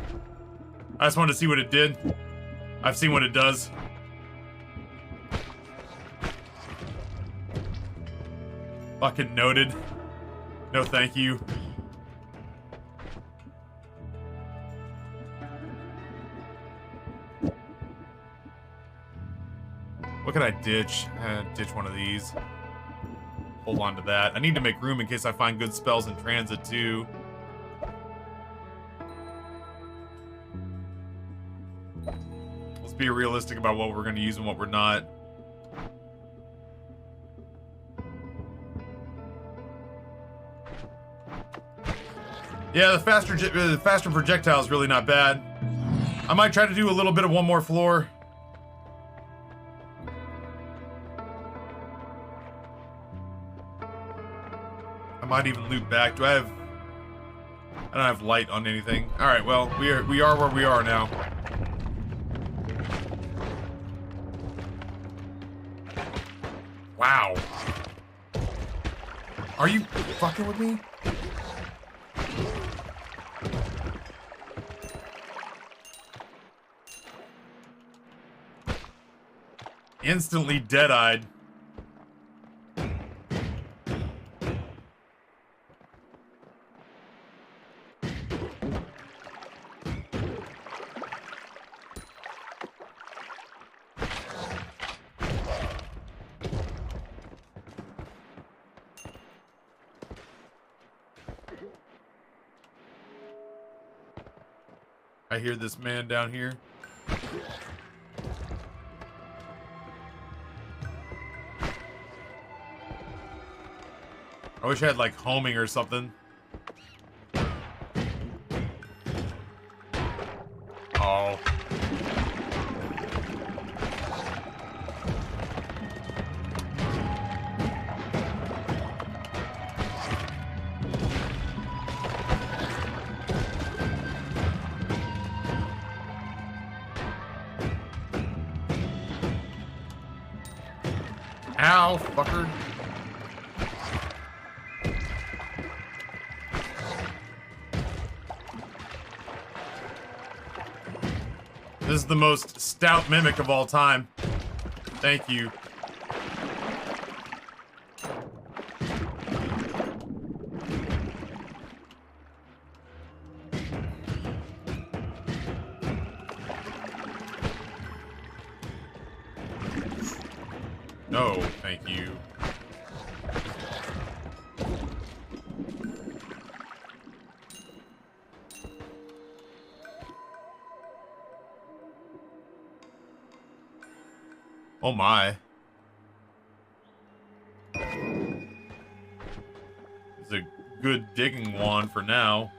I just wanted to see what it did. I've seen what it does. Fucking noted. No thank you. What can I ditch? Ditch one of these. Hold on to that. I need to make room in case I find good spells in transit too. Let's be realistic about what we're going to use and what we're not. Yeah, the faster projectile is really not bad. I might try to do a little bit of one more floor. I might even loop back. Do I have... I don't have light on anything. Alright, well, we are where we are now. Wow. Are you fucking with me? Instantly dead-eyed. I hear this man down here. I wish I had like homing or something. Oh. Ow, fucker. This is the most stout mimic of all time. Thank you. No, thank you. Oh my. It's a good digging wand for now.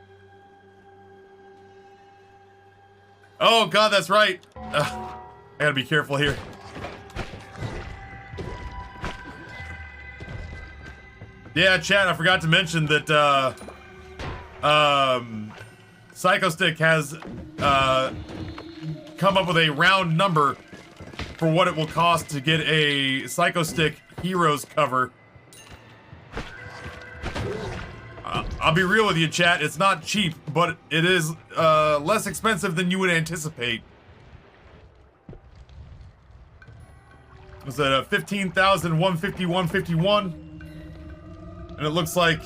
Oh god, that's right. I gotta be careful here. Yeah, chat, I forgot to mention that, Psychostick has, come up with a round number for what it will cost to get a Psychostick Heroes cover. I'll be real with you, chat, it's not cheap, but it is, less expensive than you would anticipate. Was that 15,151.51? And it looks like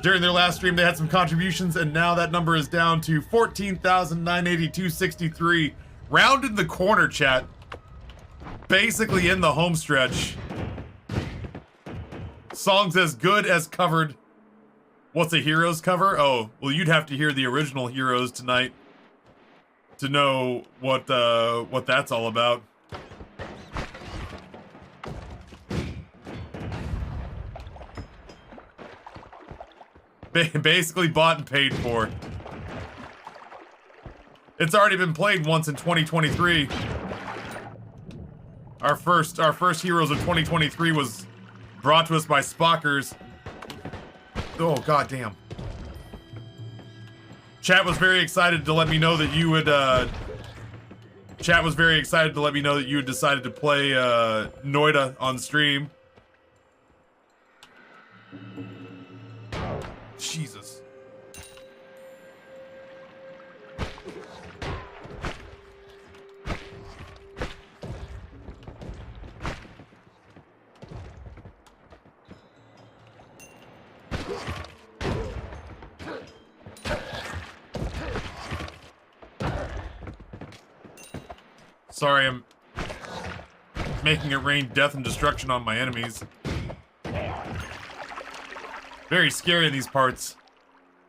during their last stream they had some contributions, and now that number is down to 14,982.63. Rounded the corner, chat. Basically in the home stretch. Songs as good as covered. What's a Heroes cover? Oh, well, you'd have to hear the original Heroes tonight to know what that's all about. Basically bought and paid for. It's already been played once in 2023. Our first Heroes of 2023 was brought to us by Spockers. Oh goddamn. Chat was very excited to let me know that you would Chat was very excited to let me know that you had decided to play Noita on stream. Jesus. Sorry, I'm making it rain death and destruction on my enemies. Very scary in these parts.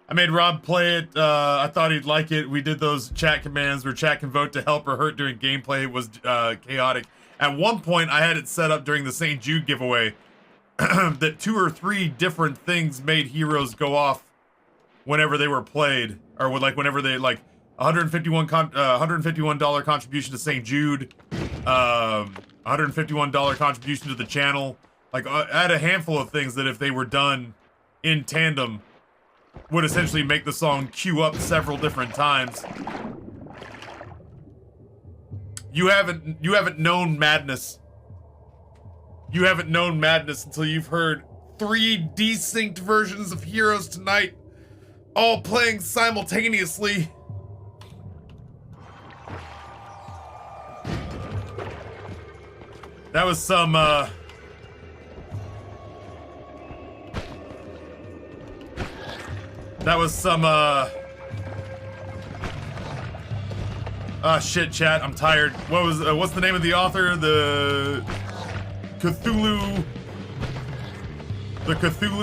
I made Rob play it. I thought he'd like it. We did those chat commands where chat can vote to help or hurt during gameplay. It was chaotic. At one point, I had it set up during the St. Jude giveaway that 2 or 3 different things made heroes go off whenever they were played, or like whenever they like $151 contribution to St. Jude, $151 contribution to the channel. Like I had a handful of things that if they were done in tandem would essentially make the song queue up several different times. You haven't known madness. You haven't known madness until you've heard 3 desynced versions of Heroes tonight, all playing simultaneously. That was some, shit, chat, I'm tired. What's the name of the author? The Cthulhu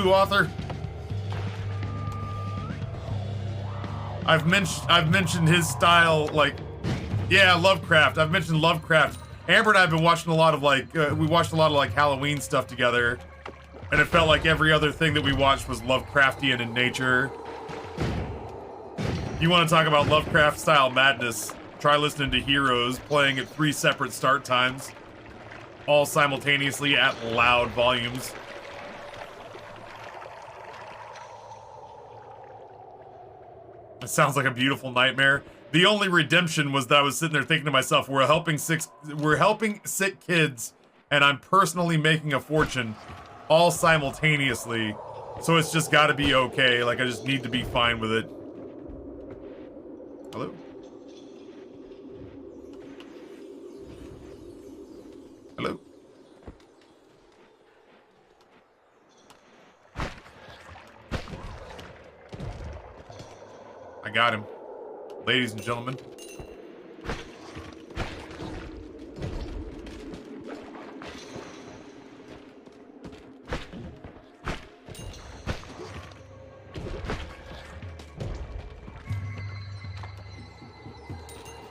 author? I've mentioned his style, like, yeah, Lovecraft. I've mentioned Lovecraft. Amber and I have been watching a lot of, like, we watched a lot of, like, Halloween stuff together, and it felt like every other thing that we watched was Lovecraftian in nature. You want to talk about Lovecraft-style madness, try listening to Heroes playing at 3 separate start times, all simultaneously at loud volumes. It sounds like a beautiful nightmare. The only redemption was that I was sitting there thinking to myself, we're helping sick kids, and I'm personally making a fortune, all simultaneously. So it's just got to be okay. Like, I just need to be fine with it. Hello? Hello? I got him. Ladies and gentlemen.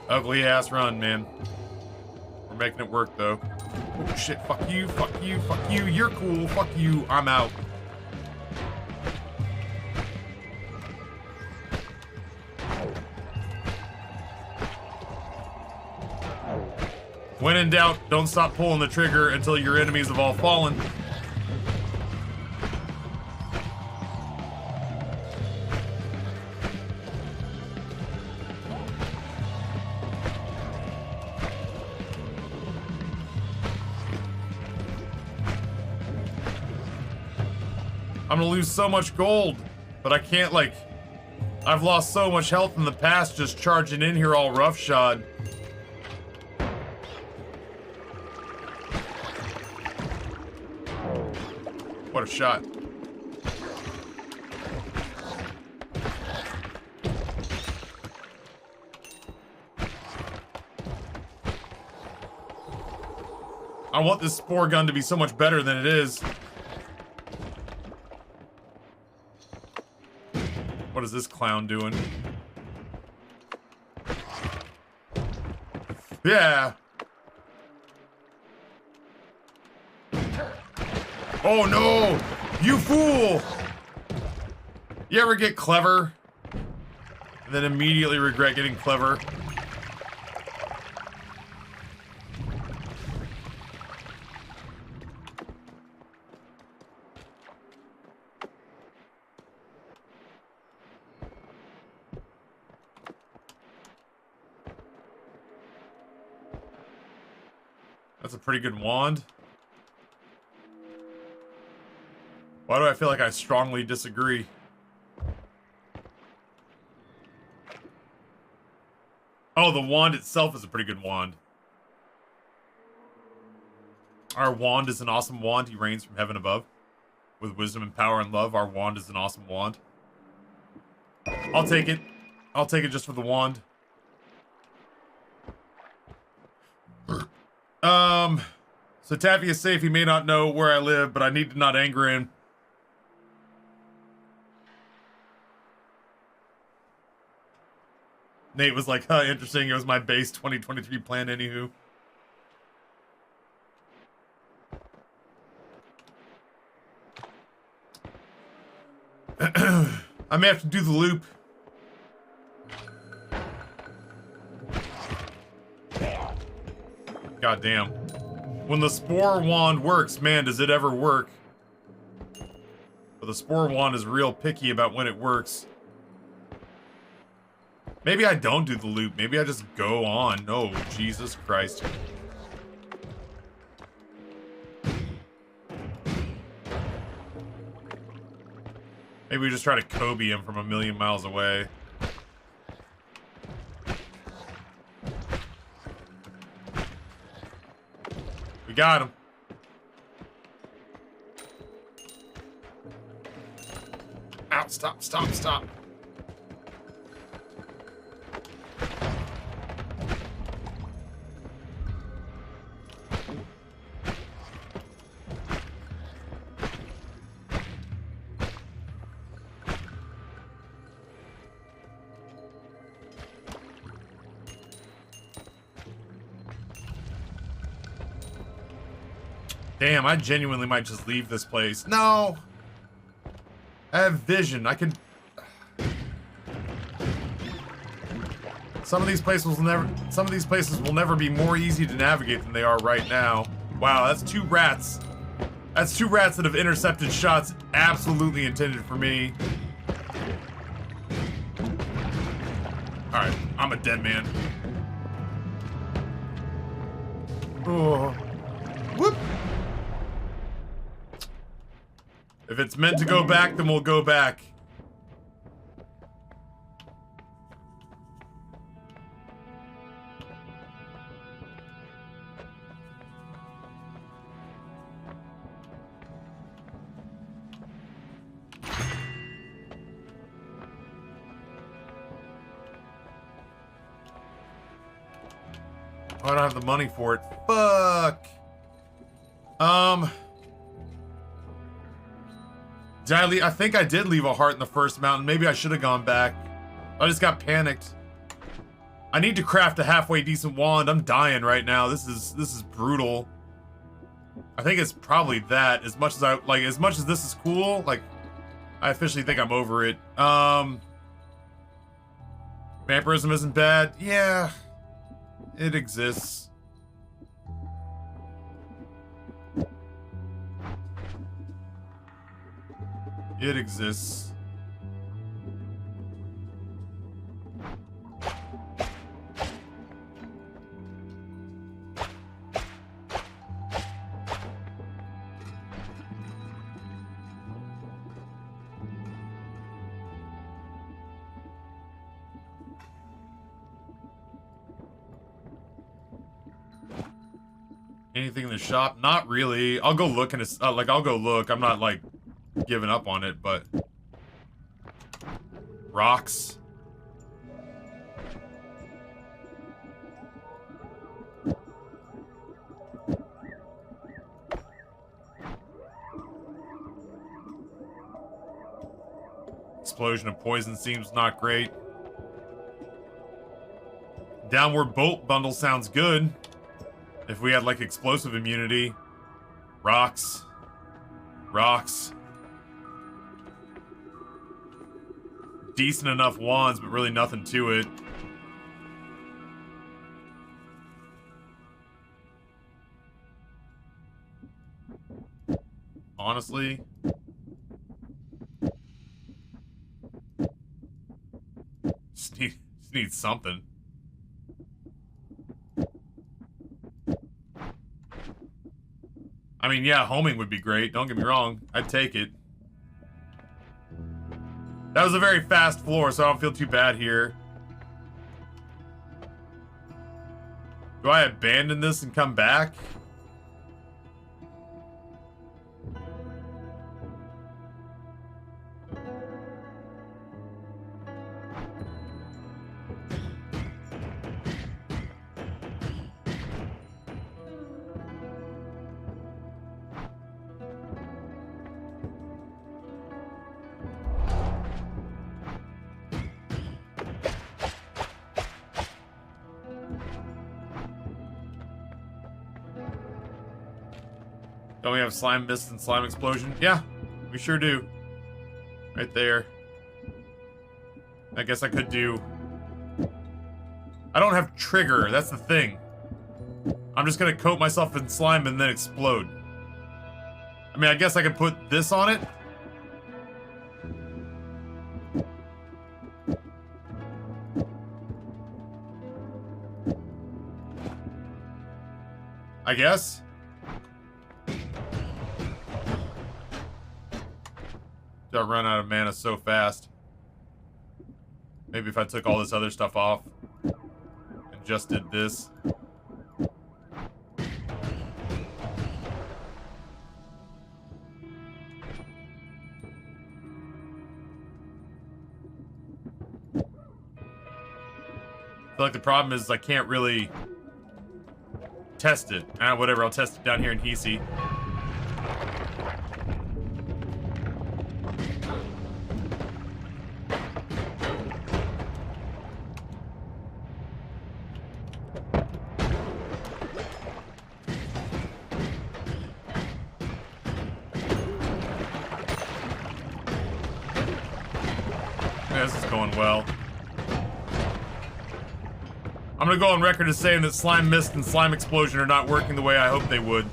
Ugly ass run, man. We're making it work though. Oh shit, fuck you, fuck you, fuck you. You're cool, fuck you, I'm out. When in doubt, don't stop pulling the trigger until your enemies have all fallen. I'm gonna lose so much gold, but I can't, like, I've lost so much health in the past just charging in here all roughshod. What a shot. I want this spore gun to be so much better than it is. What is this clown doing? Yeah. Oh no! You fool! You ever get clever and then immediately regret getting clever? That's a pretty good wand. Why do I feel like I strongly disagree? Oh, the wand itself is a pretty good wand. Our wand is an awesome wand. He reigns from heaven above. With wisdom and power and love, our wand is an awesome wand. I'll take it. I'll take it just for the wand. So Taffy is safe. He may not know where I live, but I need to not anger him. Nate was like, huh, interesting. It was my base 2023 plan, anywho. I may have to do the loop. God damn. When the spore wand works, man, does it ever work. But the spore wand is real picky about when it works. Maybe I don't do the loop. Maybe I just go on. No, Jesus Christ. Maybe we just try to Kobe him from a million miles away. We got him. Out, stop, stop, stop. Damn, I genuinely might just leave this place. No! I have vision. I can... Some of these places will never be more easy to navigate than they are right now. Wow, that's 2 rats. That's 2 rats that have intercepted shots absolutely intended for me. Alright, I'm a dead man. Oh. Whoop! If it's meant to go back, then we'll go back. I don't have the money for it. Fuck. Did I leave? I think I did leave a heart in the first mountain. Maybe I should have gone back. I just got panicked. I need to craft a halfway decent wand. I'm dying right now. This is brutal. I think it's probably that. As much as this is cool, like, I officially think I'm over it. Vampirism isn't bad. Yeah. It exists. It exists. Anything in the shop? Not really. I'll go look and I'll go look. I'm not like giving up on it, but rocks. Explosion of poison seems not great. Downward bolt bundle sounds good. If we had like explosive immunity. Rocks. Rocks. Decent enough wands, but really nothing to it. Honestly. Just need something. I mean, yeah, homing would be great. Don't get me wrong. I'd take it. That was a very fast floor, so I don't feel too bad here. Do I abandon this and come back? Don't we have slime mist and slime explosion? Yeah, we sure do. Right there. I guess I could do... I don't have trigger, that's the thing. I'm just gonna coat myself in slime and then explode. I mean, I guess I could put this on it. I guess. I run out of mana so fast. Maybe if I took all this other stuff off and just did this. I feel like the problem is I can't really test it. Whatever, I'll test it down here in Hisi. Yeah, this is going well. I'm gonna go on record as saying that Slime Mist and Slime Explosion are not working the way I hoped they would.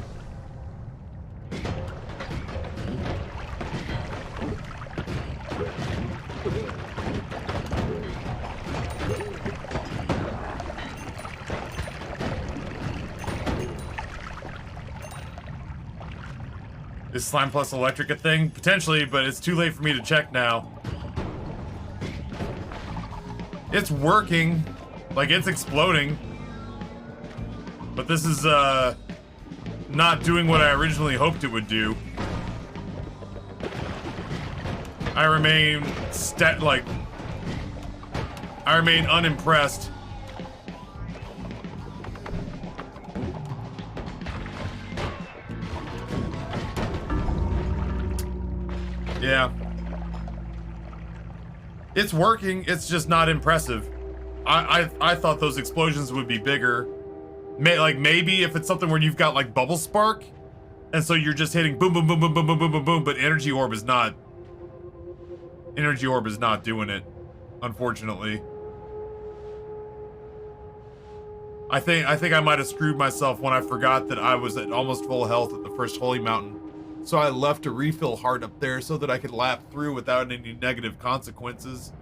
Is Slime plus Electric a thing? Potentially, but it's too late for me to check now. It's working. Like, it's exploding. But this is, not doing what I originally hoped it would do. I remain unimpressed. Yeah. It's working, it's just not impressive. I thought those explosions would be bigger. Like, maybe if it's something where you've got, like, Bubble Spark, and so you're just hitting boom, boom, boom, boom, boom, boom, boom, boom, boom, but Energy Orb is not... Energy Orb is not doing it, unfortunately. I think I might have screwed myself when I forgot that I was at almost full health at the first Holy Mountain. So I left a refill heart up there so that I could lap through without any negative consequences.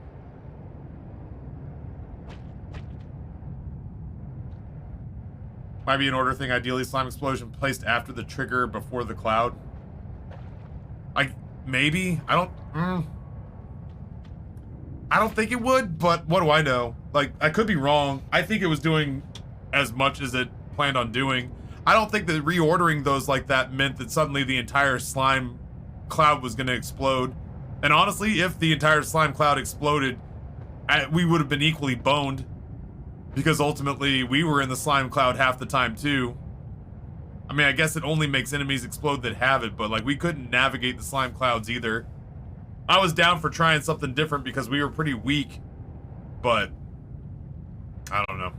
Might be an order thing. Ideally, Slime Explosion placed after the trigger, before the cloud. Maybe? I don't think it would, but what do I know? Like, I could be wrong. I think it was doing as much as it planned on doing. I don't think that reordering those like that meant that suddenly the entire slime cloud was going to explode. And honestly, if the entire slime cloud exploded, we would have been equally boned. Because ultimately, we were in the slime cloud half the time, too. I mean, I guess it only makes enemies explode that have it, but, like, we couldn't navigate the slime clouds either. I was down for trying something different because we were pretty weak. But, I don't know.